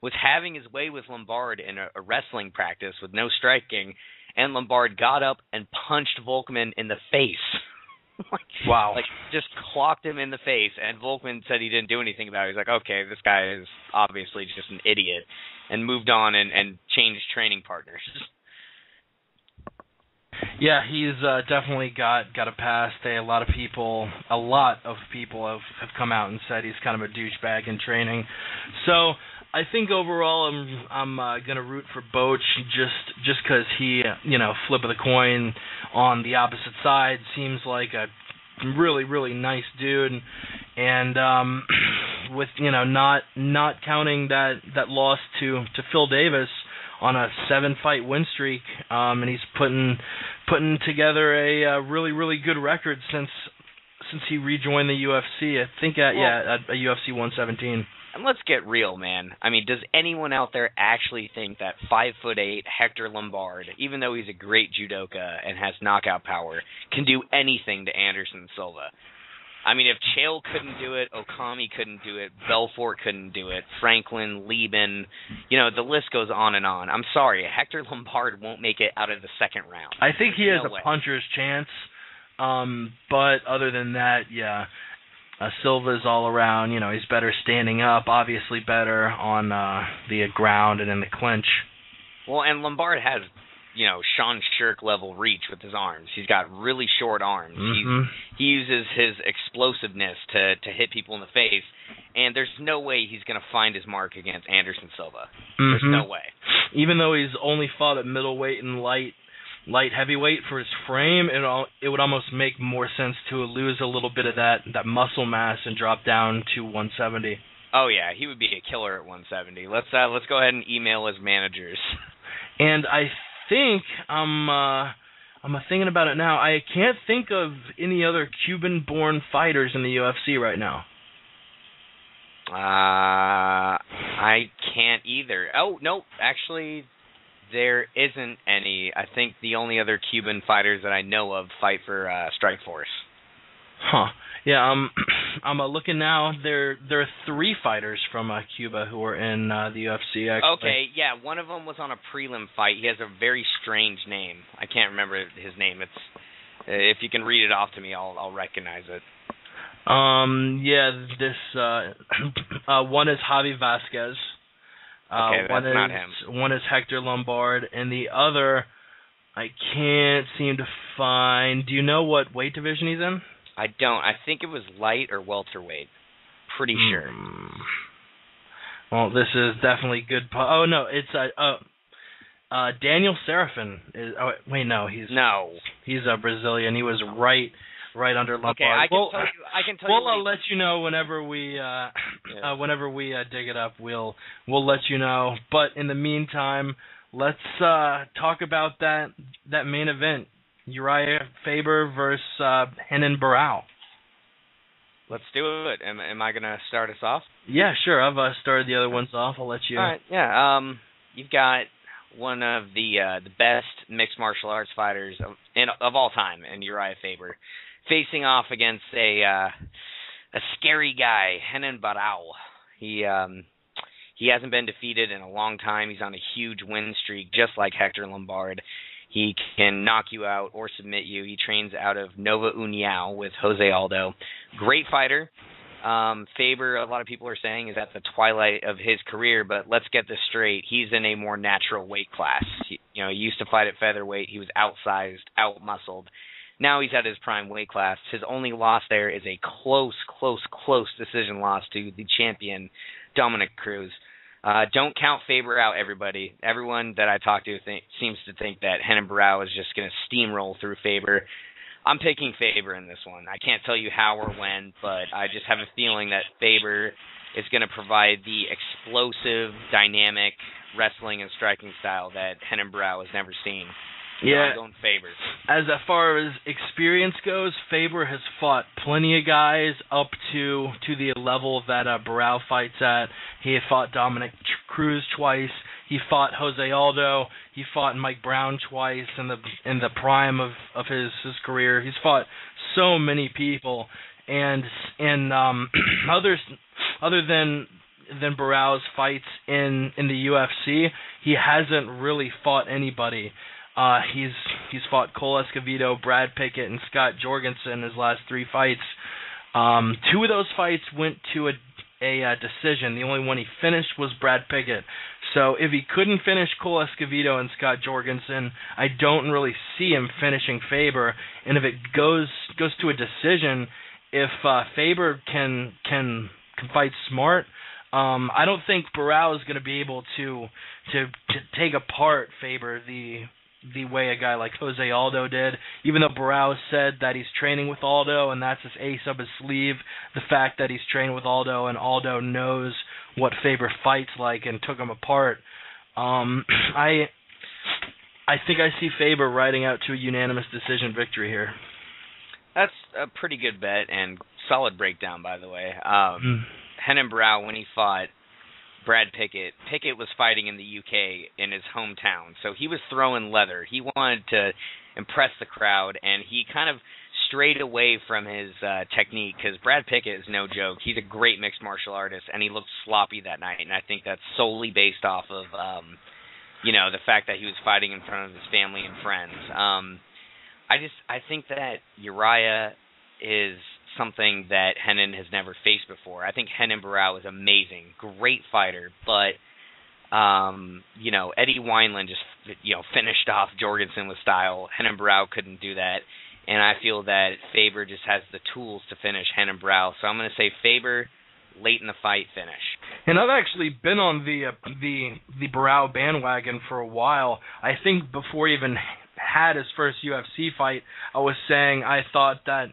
was having his way with Lombard in a wrestling practice with no striking, and Lombard got up and punched Volkman in the face. Wow. Like, just clocked him in the face, and Volkman said he didn't do anything about it. He's like, okay, this guy is obviously just an idiot, and moved on and changed training partners. Yeah, he's definitely got a pass. A lot of people have come out and said he's kind of a douchebag in training. So I think overall I'm gonna root for Boach just because he flip of the coin on the opposite side seems like a really, really nice dude, and with not counting that loss to Phil Davis on a 7-fight win streak, and he's putting together a really, really good record since he rejoined the UFC. I think at UFC 117. And let's get real, man. I mean, does anyone out there actually think that 5'8" Hector Lombard, even though he's a great judoka and has knockout power, can do anything to Anderson Silva? I mean, if Chael couldn't do it, Okami couldn't do it, Belfort couldn't do it, Franklin, Leben, the list goes on and on. I'm sorry, Hector Lombard won't make it out of the second round. I think he has a puncher's chance, but other than that, yeah, Silva's all around. He's better standing up, obviously better on the ground and in the clinch. Well, and Lombard has Sean Shirk level reach with his arms. He's got really short arms. Mm-hmm. He uses his explosiveness to hit people in the face, and there's no way he's going to find his mark against Anderson Silva. Mm-hmm. There's no way. Even though he's only fought at middleweight and light heavyweight for his frame, it would almost make more sense to lose a little bit of that muscle mass and drop down to 170. Oh yeah, he would be a killer at 170. Let's go ahead and email his managers. And I think I'm thinking about it now. I can't think of any other Cuban-born fighters in the UFC right now. I can't either. Oh no, actually, there isn't any. I think the only other Cuban fighters that I know of fight for Strikeforce. Huh. Yeah, I'm looking now. There are 3 fighters from Cuba who are in the UFC, actually. Okay, yeah, one of them was on a prelim fight. He has a very strange name. I can't remember his name. It's if you can read it off to me, I'll recognize it. Yeah, this one is Javi Vasquez. Okay, that's not him. One is Hector Lombard, and the other I can't seem to find. Do you know what weight division he's in? I don't. I think it was light or welterweight. Pretty sure. Well, this is definitely good. Oh no, it's Daniel Serafin. He's a Brazilian. He was right under Lombard. Okay, I can tell you. We'll let you know whenever we dig it up. We'll let you know. But in the meantime, let's talk about that main event: Uriah Faber versus Renan Barão. Let's do it. Am I gonna start us off? Yeah, sure. I've started the other ones off. I'll let you. All right. Yeah. You've got one of the best mixed martial arts fighters of all time, in Uriah Faber, facing off against a scary guy, Renan Barão. He hasn't been defeated in a long time. He's on a huge win streak, just like Hector Lombard. He can knock you out or submit you. He trains out of Nova União with Jose Aldo. Great fighter. Faber, a lot of people are saying, is at the twilight of his career, but let's get this straight. He's in a more natural weight class. He used to fight at featherweight. He was outsized, out-muscled. Now he's at his prime weight class. His only loss there is a close decision loss to the champion, Dominic Cruz. Don't count Faber out, everybody. Everyone that I talk to seems to think that Renan Barão is just going to steamroll through Faber. I'm picking Faber in this one. I can't tell you how or when, but I just have a feeling that Faber is going to provide the explosive, dynamic wrestling and striking style that Renan Barão has never seen. Yeah, I'm going Faber. As far as experience goes, Faber has fought plenty of guys up to the level that Barão fights at. He fought Dominic Cruz twice. He fought Jose Aldo. He fought Mike Brown twice in the prime of his career. He's fought so many people, and other than Barão's fights in the UFC, he hasn't really fought anybody. He's fought Cole Escovedo, Brad Pickett, and Scott Jorgensen his last 3 fights. 2 of those fights went to a decision. The only one he finished was Brad Pickett. So if he couldn't finish Cole Escovedo and Scott Jorgensen, I don't really see him finishing Faber. And if it goes to a decision, if Faber can fight smart, I don't think Barão is going to be able to take apart Faber the way a guy like Jose Aldo did. Even though Barão said that he's training with Aldo and that's his ace up his sleeve, the fact that he's trained with Aldo and Aldo knows what Faber fights like and took him apart, I think I see Faber riding out to a unanimous decision victory here. That's a pretty good bet and solid breakdown, by the way. Renan Barão, when he fought Brad Pickett was fighting in the UK in his hometown, so he was throwing leather. He wanted to impress the crowd, and he kind of strayed away from his technique, because Brad Pickett is no joke. He's a great mixed martial artist, and he looked sloppy that night, and I think that's solely based off of the fact that he was fighting in front of his family and friends. I think that Uriah is something that Renan has never faced before. I think Renan Barão is amazing, great fighter, but Eddie Wineland just finished off Jorgensen with style. Renan Barão couldn't do that, and I feel that Faber just has the tools to finish Renan Barão. So I'm going to say Faber late in the fight finish. And I've actually been on the Barão bandwagon for a while. I think before he even had his first UFC fight, I was saying I thought that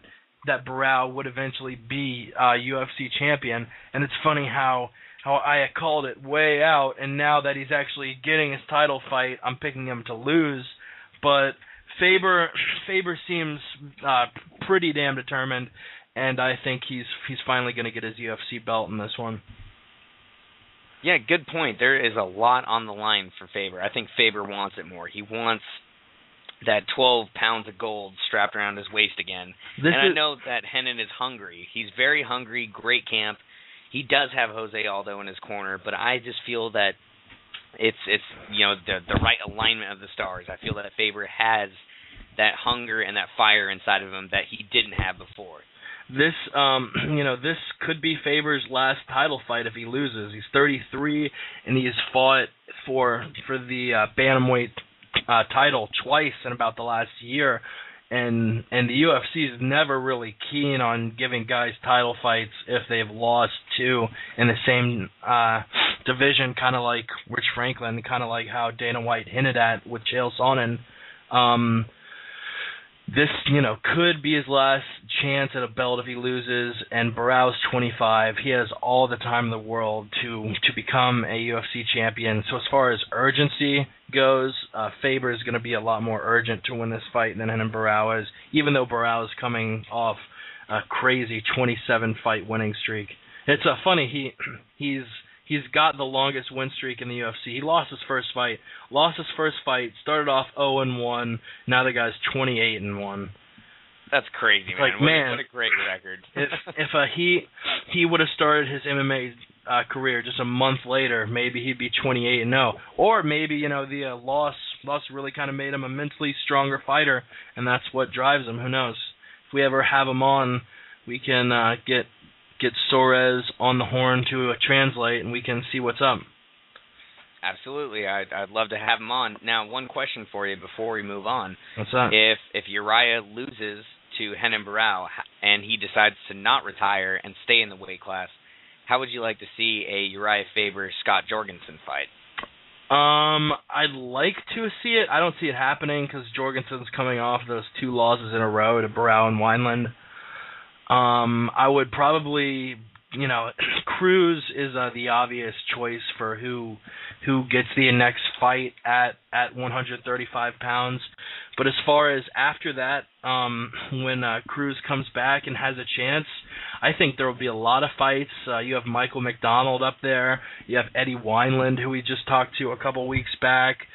Barão would eventually be UFC champion, and it's funny how I called it way out, and now that he's actually getting his title fight, I'm picking him to lose. But Faber seems pretty damn determined, and I think he's finally going to get his UFC belt in this one. Yeah, good point. There is a lot on the line for Faber. I think Faber wants it more. He wants that 12 pounds of gold strapped around his waist again. I know that Renan is hungry. He's very hungry, great camp. He does have Jose Aldo in his corner, but I just feel that it's the right alignment of the stars. I feel that Faber has that hunger and that fire inside of him that he didn't have before. This this could be Faber's last title fight if he loses. He's 33 and he has fought for the bantamweight title twice in about the last year, And the UFC is never really keen on giving guys title fights if they've lost two in the same division, kind of like Rich Franklin, kind of like how Dana White hinted at with Chael Sonnen. This, could be his last chance at a belt if he loses, and Barrow's 25. He has all the time in the world to become a UFC champion. So as far as urgency goes, Faber is going to be a lot more urgent to win this fight than Barrow is, even though Barrow is coming off a crazy 27-fight winning streak. It's funny, he's got the longest win streak in the UFC. He lost his first fight, started off 0-1, now the guy's 28-1. That's crazy, man. What a great record. if he would have started his MMA career just a month later, maybe he'd be 28-0. Or maybe, the loss really kind of made him a mentally stronger fighter, and that's what drives him. Who knows? If we ever have him on, we can get Soares on the horn to translate, and we can see what's up. Absolutely. I'd love to have him on. Now, one question for you before we move on. What's that? If Uriah loses to Renan Barão and he decides to not retire and stay in the weight class, how would you like to see a Uriah Faber-Scott Jorgensen fight? I'd like to see it. I don't see it happening because Jorgensen's coming off those two losses in a row to Barão and Wineland. I would probably, Cruz is the obvious choice for who gets the next fight at 135 pounds. But as far as after that, when Cruz comes back and has a chance, I think there will be a lot of fights. You have Michael McDonald up there. You have Eddie Wineland, who we just talked to a couple weeks back.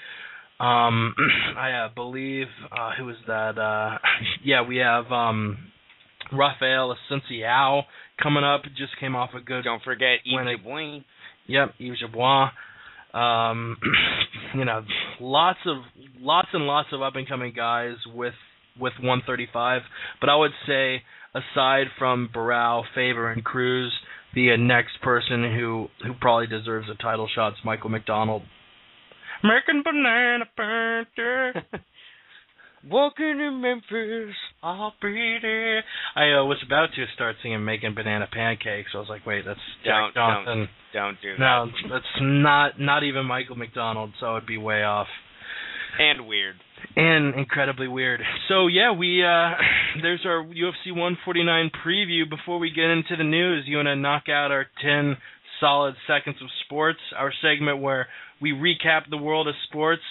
I believe, who is that? We have Rafael Assunção coming up. Just came off a good. Don't forget Yves Dubois. Yep, Yves Dubois. Lots and lots of up and coming guys with 135. But I would say, aside from Barão, Faber, and Cruz, the next person who probably deserves a title shot is Michael McDonald. American Banana Panther. Walking in Memphis, I'll be there. I was about to start singing Making Banana Pancakes. I was like, wait, that's Jack Johnson. Don't do that. No, that's not even Michael McDonald, so it'd be way off. And weird. And incredibly weird. So, there's our UFC 149 preview. Before we get into the news, you want to knock out our 10 solid seconds of sports, our segment where we recap the world of sports,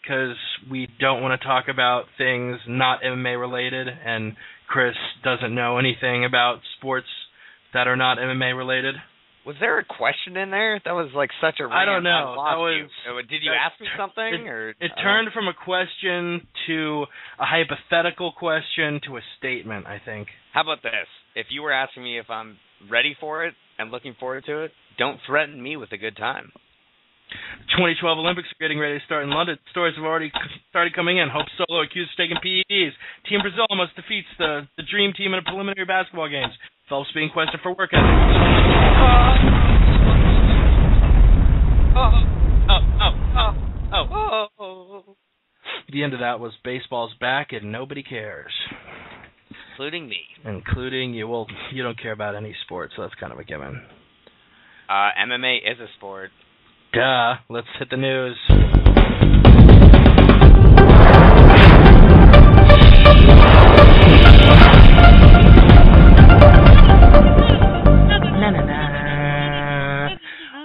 because we don't want to talk about things not MMA related, and Chris doesn't know anything about sports that are not MMA related. Was there a question in there? That was like such a rant. I don't know. Did you ask me something? It turned from a question to a hypothetical question to a statement, I think. How about this? If you were asking me if I'm ready for it and looking forward to it, don't threaten me with a good time. 2012 Olympics are getting ready to start in London. Stories have already started coming in. Hope Solo accused of taking PEDs. Team Brazil almost defeats the dream team in a preliminary basketball games. Phelps being questioned for work ethic. The end of that was baseball's back and nobody cares. Including me. Including you. Well, you don't care about any sport, so that's kind of a given. MMA is a sport. Duh. Let's hit the news.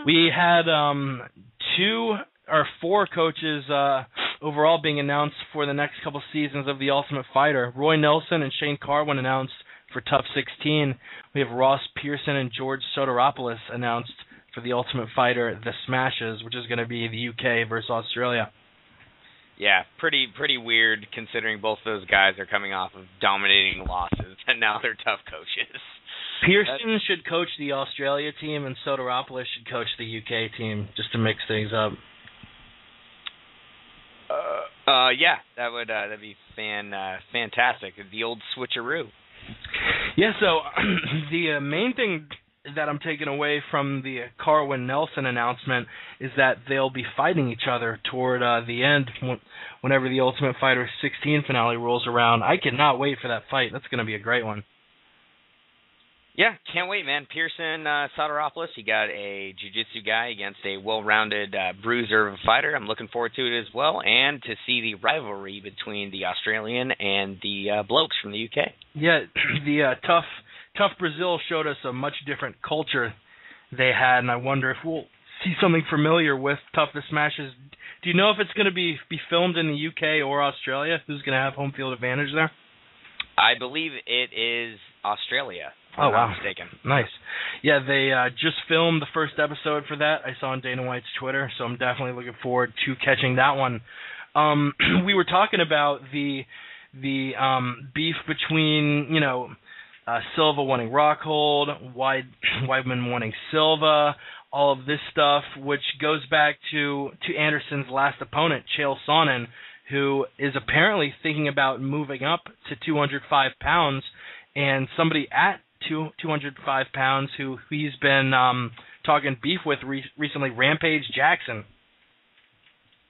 We had 2 or 4 coaches overall being announced for the next couple seasons of The Ultimate Fighter. Roy Nelson and Shane Carwin announced for Tough 16. We have Ross Pearson and George Soteropoulos announced for The Ultimate Fighter, The Smashes, which is going to be the UK versus Australia. Yeah, pretty weird considering both those guys are coming off of dominating losses, and now they're tough coaches. Pearson should coach the Australia team, and Soteropoulos should coach the UK team, just to mix things up. Yeah, that'd be fantastic. The old switcheroo. Yeah, so the main thing that I'm taking away from the Carwin Nelson announcement is that they'll be fighting each other toward the end whenever the Ultimate Fighter 16 finale rolls around. I cannot wait for that fight. That's going to be a great one. Yeah, can't wait, man. Pearson Soteropoulos, he got a jiu-jitsu guy against a well-rounded bruiser of a fighter. I'm looking forward to it as well, and to see the rivalry between the Australian and the blokes from the UK. Yeah, the Tough Brazil showed us a much different culture they had, and I wonder if we'll see something familiar with Toughest Smashes. Do you know if it's going to be filmed in the UK or Australia? Who's going to have home field advantage there? I believe it is Australia. Oh, wow. I'm not mistaken. Nice. Yeah, they just filmed the first episode for that. I saw on Dana White's Twitter, so I'm definitely looking forward to catching that one. We were talking about the beef between, Silva wanting Rockhold, Weidman wanting Silva, all of this stuff, which goes back to Anderson's last opponent, Chael Sonnen, who is apparently thinking about moving up to 205 pounds, and somebody at 205 pounds who he's been talking beef with recently, Rampage Jackson.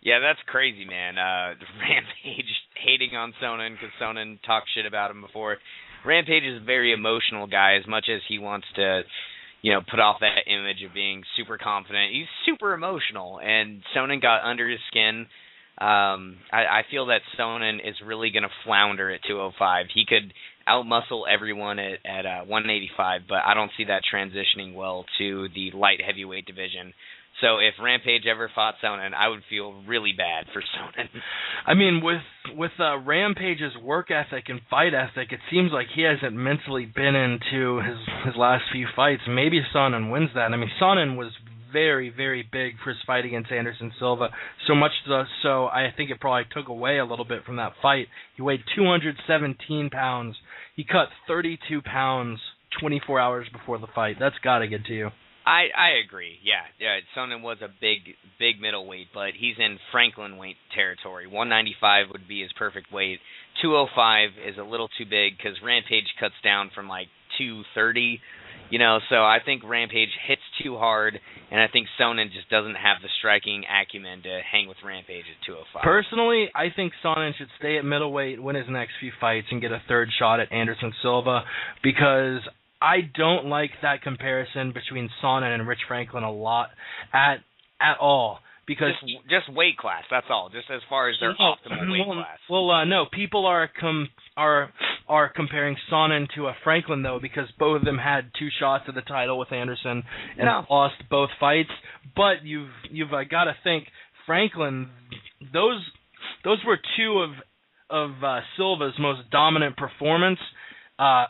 Yeah, that's crazy, man. Rampage hating on Sonnen because Sonnen talked shit about him before. Rampage is a very emotional guy, as much as he wants to, put off that image of being super confident. He's super emotional, and Sonnen got under his skin. I feel that Sonnen is really going to flounder at 205. He could outmuscle everyone at 185, but I don't see that transitioning well to the light heavyweight division. So if Rampage ever fought Sonnen, I would feel really bad for Sonnen. I mean, with Rampage's work ethic and fight ethic, it seems like he hasn't mentally been into his last few fights. Maybe Sonnen wins that. I mean, Sonnen was very, very big for his fight against Anderson Silva, so much so I think it probably took away a little bit from that fight. He weighed 217 pounds. He cut 32 pounds 24 hours before the fight. That's got to get to you. I agree. Yeah. Sonnen was a big middleweight, but he's in Franklin weight territory. 195 would be his perfect weight. 205 is a little too big because Rampage cuts down from like 230. So I think Rampage hits too hard, and I think Sonnen just doesn't have the striking acumen to hang with Rampage at 205. Personally, I think Sonnen should stay at middleweight, win his next few fights, and get a third shot at Anderson Silva, because I don't like that comparison between Sonnen and Rich Franklin a lot at all. Because just weight class, that's all. Just as far as their optimal weight class. Well, no, people are comparing Sonnen to a Franklin though, because both of them had two shots at the title with Anderson and lost both fights. But you've got to think Franklin. Those were two of Silva's most dominant performances. And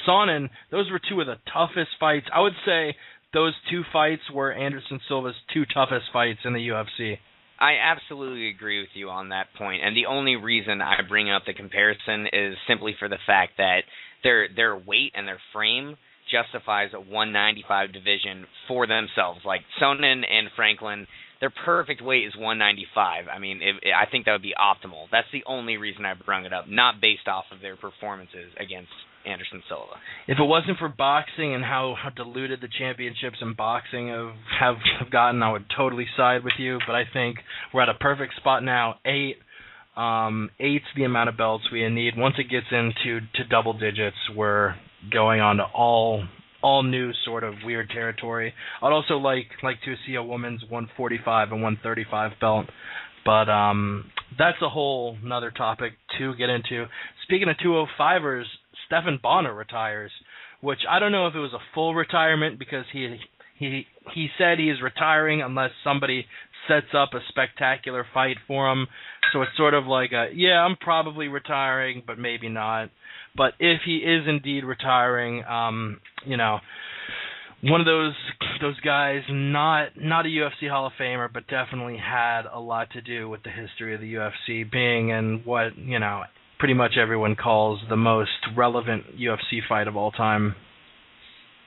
Sonnen. Those were two of the toughest fights. I would say those two fights were Anderson Silva's two toughest fights in the UFC. I absolutely agree with you on that point, and the only reason I bring up the comparison is simply for the fact that their weight and their frame justifies a 195 division for themselves. Like Sonnen and Franklin, their perfect weight is 195. I mean, I think that would be optimal. That's the only reason I brought it up, not based off of their performances against Anderson Silva. If it wasn't for boxing and how diluted the championships in boxing have gotten, I would totally side with you. But I think we're at a perfect spot now. 8. 8's the amount of belts we need. Once it gets into double digits, we're going on to all new sort of weird territory. I'd also like to see a woman's 145 and 135 belt. But that's a whole nother topic to get into. Speaking of 205ers, Stephan Bonner retires, which I don't know if it was a full retirement because he said he is retiring unless somebody sets up a spectacular fight for him. So it's sort of like I'm probably retiring, but maybe not. But if he is indeed retiring, one of those guys, not a UFC Hall of Famer, but definitely had a lot to do with the history of the UFC, being in what, pretty much everyone calls the most relevant UFC fight of all time.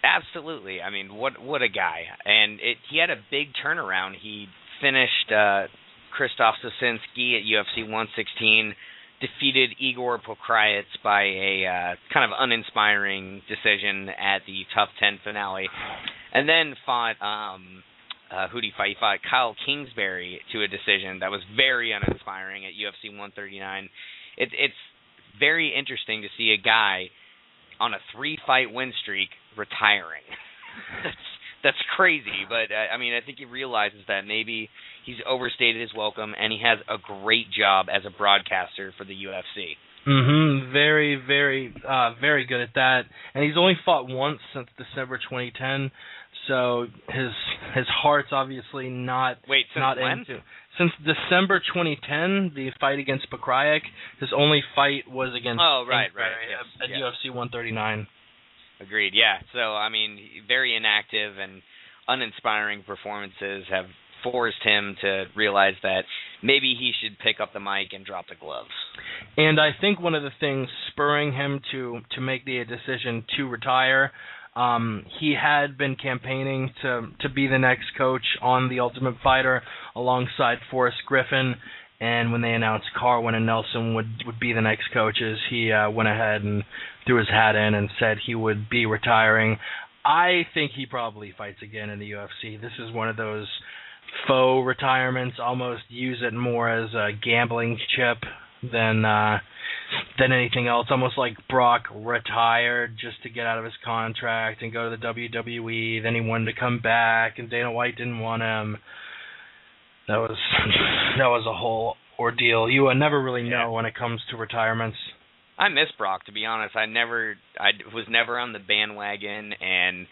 Absolutely. I mean, what a guy. And he had a big turnaround. He finished Krzysztof Sosinski at UFC 116, defeated Igor Pokrayets by a kind of uninspiring decision at the Tough 10 finale, and then fought, who did he fight? He fought Kyle Kingsbury to a decision that was very uninspiring at UFC 139. It's very interesting to see a guy on a 3-fight win streak retiring. That's crazy, but I mean, I think he realizes that maybe he's overstated his welcome, and he has a great job as a broadcaster for the UFC. Very, very, very good at that. And he's only fought once since December 2010, so his heart's obviously not. Wait, since not when? Since December 2010, the fight against Pokrayek, his only fight was against. Oh, right, at UFC 139. Agreed, yeah. So, I mean, very inactive and uninspiring performances have forced him to realize that maybe he should pick up the mic and drop the gloves. And I think one of the things spurring him to make the decision to retire, he had been campaigning to be the next coach on The Ultimate Fighter alongside Forrest Griffin. And when they announced Carwin and Nelson would be the next coaches, he went ahead and threw his hat in and said he would be retiring. I think he probably fights again in the UFC. This is one of those faux retirements, almost use it more as a gambling chip than anything else. Almost like Brock retired just to get out of his contract and go to the WWE. Then he wanted to come back, and Dana White didn't want him. That was a whole ordeal. You never really know when it comes to retirements. I miss Brock, to be honest. I was never on the bandwagon, and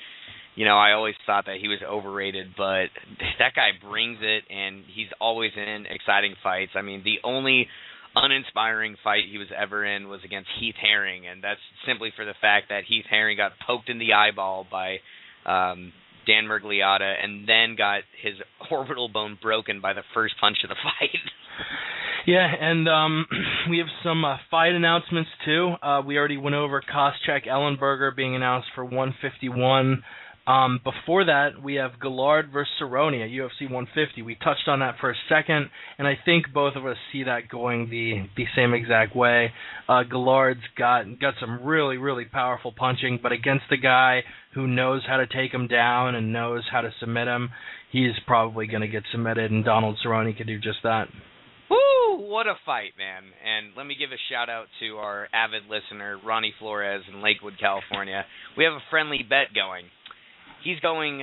I always thought that he was overrated, but that guy brings it, and he's always in exciting fights. I mean, the only uninspiring fight he was ever in was against Heath Herring, and that's simply for the fact that Heath Herring got poked in the eyeball by Dan Miragliotta, and then got his orbital bone broken by the first punch of the fight. Yeah, and we have some fight announcements, too. We already went over Koscheck Ellenberger being announced for 151. Before that, we have Gillard versus Cerrone at UFC 150. We touched on that for a second, and I think both of us see that going the same exact way. Gillard's got some really, really powerful punching, but against a guy who knows how to take him down and knows how to submit him, he's probably going to get submitted, and Donald Cerrone could do just that. Woo! What a fight, man. And let me give a shout-out to our avid listener, Ronnie Flores in Lakewood, California. We have a friendly bet going. He's going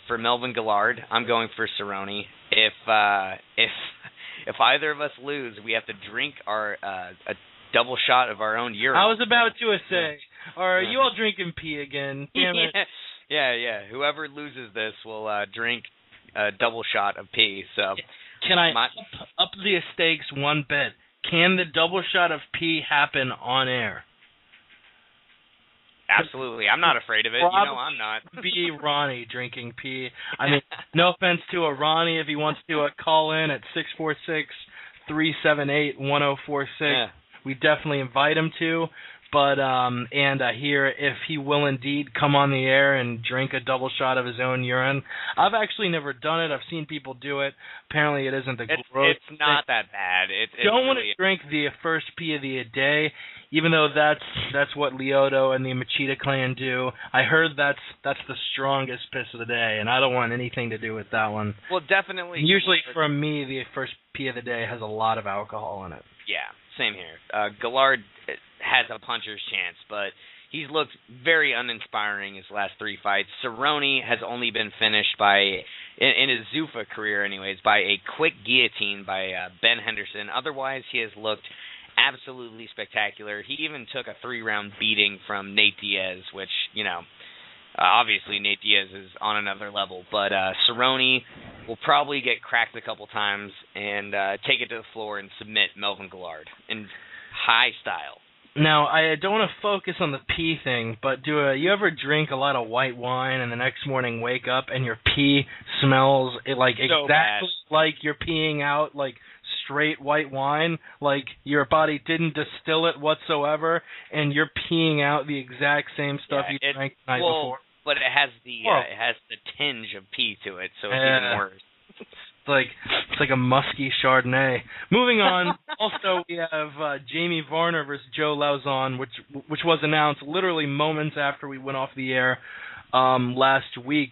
for Melvin Gillard. I'm going for Cerrone. If either of us lose, we have to drink a double shot of our own urine. I was about to say, are you all drinking pee again? Damn it. Yeah. Whoever loses this will drink a double shot of pee. So, can I up the stakes one bit? Can the double shot of pee happen on air? Absolutely. I'm not afraid of it. I'm not. Be Ronnie drinking pee. I mean, no offense to a Ronnie if he wants to call in at 646-378-1046. Yeah. We definitely invite him to. But here, if he will indeed come on the air and drink a double shot of his own urine. I've actually never done it. I've seen people do it. Apparently it isn't the gross It's not that bad. Don't want to drink the first pee of the day, even though that's what Lyoto and the Machida clan do. I heard that's the strongest piss of the day, and I don't want anything to do with that one. Well, definitely. Usually, for me, the first pee of the day has a lot of alcohol in it. Yeah, same here. Gillard has a puncher's chance, but he's looked very uninspiring his last three fights. Cerrone has only been finished in his Zuffa career anyways, by a quick guillotine by Ben Henderson. Otherwise, he has looked absolutely spectacular. He even took a 3-round beating from Nate Diaz, which, obviously Nate Diaz is on another level, but Cerrone will probably get cracked a couple times and take it to the floor and submit Melvin Gillard in high style. Now, I don't want to focus on the pee thing, but do you ever drink a lot of white wine and the next morning wake up and your pee smells so exactly bad. like you're peeing out like straight white wine, like your body didn't distill it whatsoever, and you're peeing out the exact same stuff you drank the night before? But it has the tinge of pee to it, so it's even worse. It's like a musky Chardonnay. Moving on, also Also, we have Jamie Varner versus Joe Lauzon, which was announced literally moments after we went off the air last week.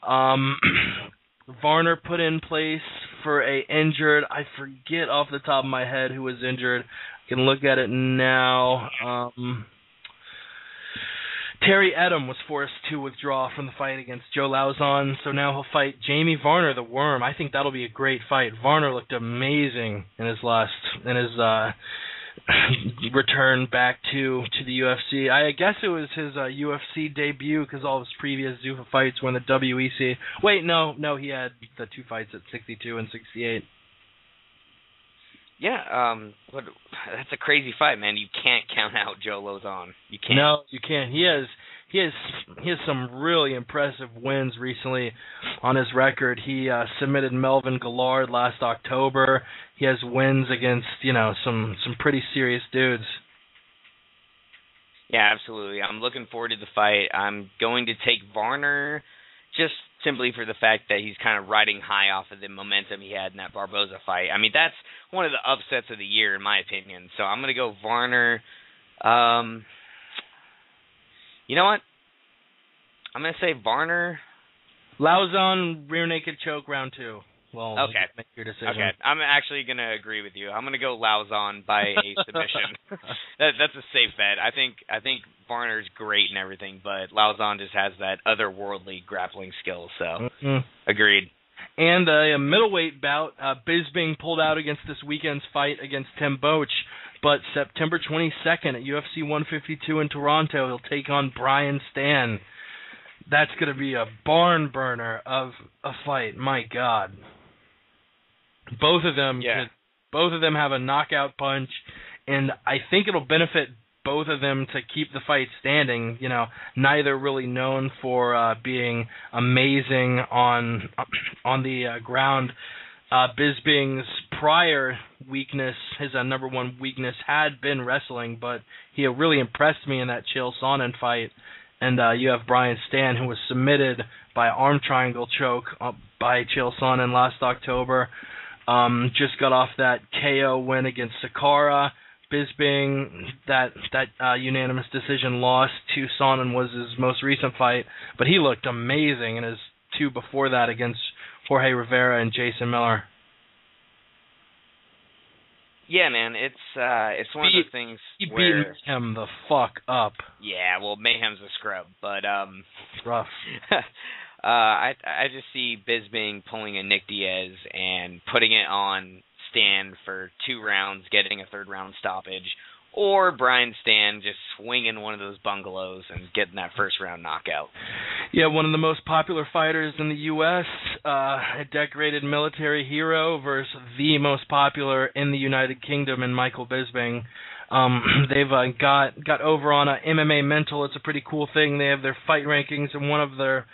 Varner put in place for a injured, I forget off the top of my head who was injured. I can look at it now. Terry Edom was forced to withdraw from the fight against Joe Lauzon, so now he'll fight Jamie Varner, the Worm. I think that'll be a great fight. Varner looked amazing in his return back to the UFC. I guess it was his UFC debut because all of his previous Zuffa fights were in the WEC. Wait, no, he had the 2 fights at 62 and 68. Yeah, but that's a crazy fight, man. You can't count out Joe Lauzon. You can't. No, you can't. He has some really impressive wins recently on his record. He submitted Melvin Gillard last October. He has wins against, some pretty serious dudes. Yeah, absolutely. I'm looking forward to the fight. I'm going to take Varner just simply for the fact that he's kind of riding high off of the momentum he had in that Barboza fight. I mean, that's one of the upsets of the year, in my opinion. So I'm going to go Varner. You know what? I'm going to say Varner. Lauzon, rear naked choke, round 2. Well, okay. Make your decision. Okay, I'm actually going to agree with you. I'm going to go Lauzon by a submission. That's a safe bet. I think Varner's great and everything, but Lauzon just has that otherworldly grappling skill, so agreed. And a middleweight bout, Bisping pulled out against this weekend's fight against Tim Boetsch, but September 22nd at UFC 152 in Toronto, he'll take on Brian Stann. That's going to be a barn burner of a fight. My God. Both of them have a knockout punch, and I think it'll benefit both of them to keep the fight standing. Neither really known for being amazing on the ground. Bisping's prior weakness, his number one weakness, had been wrestling, but he really impressed me in that Chael Sonnen fight. And you have Brian Stann, who was submitted by arm triangle choke by Chael Sonnen last October. Just got off that KO win against Sakara. Bisping, that unanimous decision loss to Sonnen was his most recent fight, but he looked amazing in his 2 before that against Jorge Rivera and Jason Miller. Yeah, man, it's one of those things where... He beat him the fuck up. Yeah, well, Mayhem's a scrub, but... rough. I just see Bisping pulling a Nick Diaz and putting it on Stann for 2 rounds, getting a 3rd round stoppage, or Brian Stann just swinging one of those bungalows and getting that 1st round knockout. Yeah, one of the most popular fighters in the U.S., a decorated military hero versus the most popular in the United Kingdom in Michael Bisping. They've got over on MMA Mental. It's a pretty cool thing. They have their fight rankings, and one of their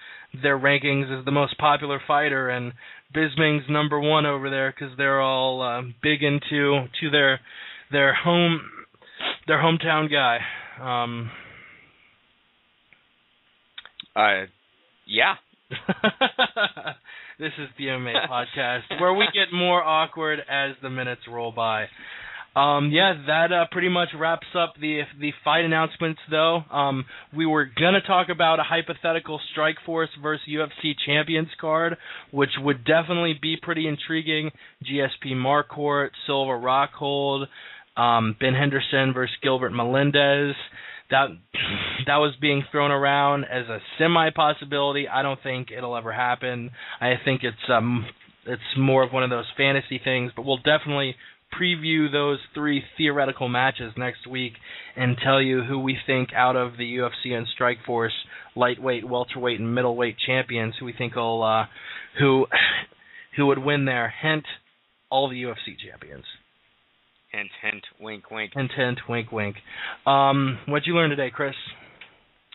rankings is the most popular fighter, and Bisping's number 1 over there because they're all big into their hometown guy. Yeah. This is the MMA Podcast, where we get more awkward as the minutes roll by. That pretty much wraps up the fight announcements, though. We were going to talk about a hypothetical Strikeforce versus UFC Champions card, which would definitely be pretty intriguing. GSP Marquardt, Silva Rockhold, Ben Henderson versus Gilbert Melendez. That was being thrown around as a semi-possibility. I don't think it'll ever happen. I think it's more of one of those fantasy things, but we'll definitely preview those 3 theoretical matches next week and tell you who we think out of the UFC and Strikeforce lightweight, welterweight, and middleweight champions who we think will who would win there. Hint, all the UFC champions. Hint, hint, wink, wink. Hint, hint, wink, wink. What'd you learn today, Chris?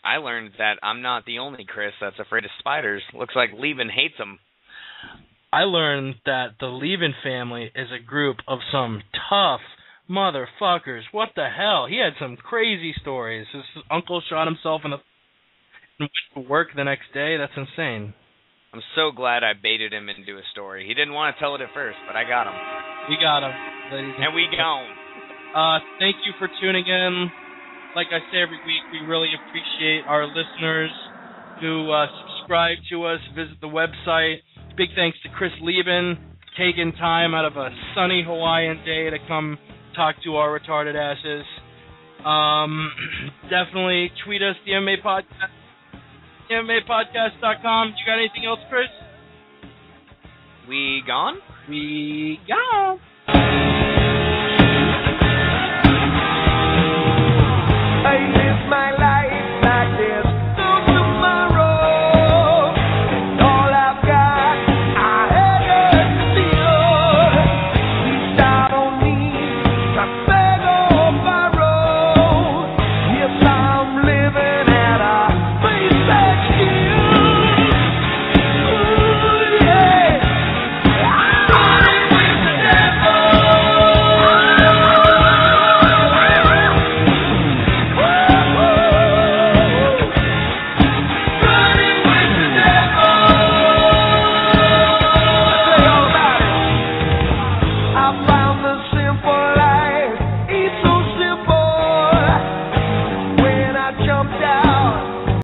I learned that I'm not the only Chris that's afraid of spiders. Looks like Leben hates them. I learned that the Leben family is a group of some tough motherfuckers. What the hell? He had some crazy stories. His uncle shot himself in the and went to work the next day. That's insane. I'm so glad I baited him into a story. He didn't want to tell it at first, but I got him. We got him, ladies and we gone. Thank you for tuning in. Like I say every week, we really appreciate our listeners who subscribe to us, visit the website. Big thanks to Chris Leben, taking time out of a sunny Hawaiian day to come talk to our retarded asses. Definitely tweet us, the MMA Podcast, MMApodcast.com. You got anything else, Chris? We gone? We gone.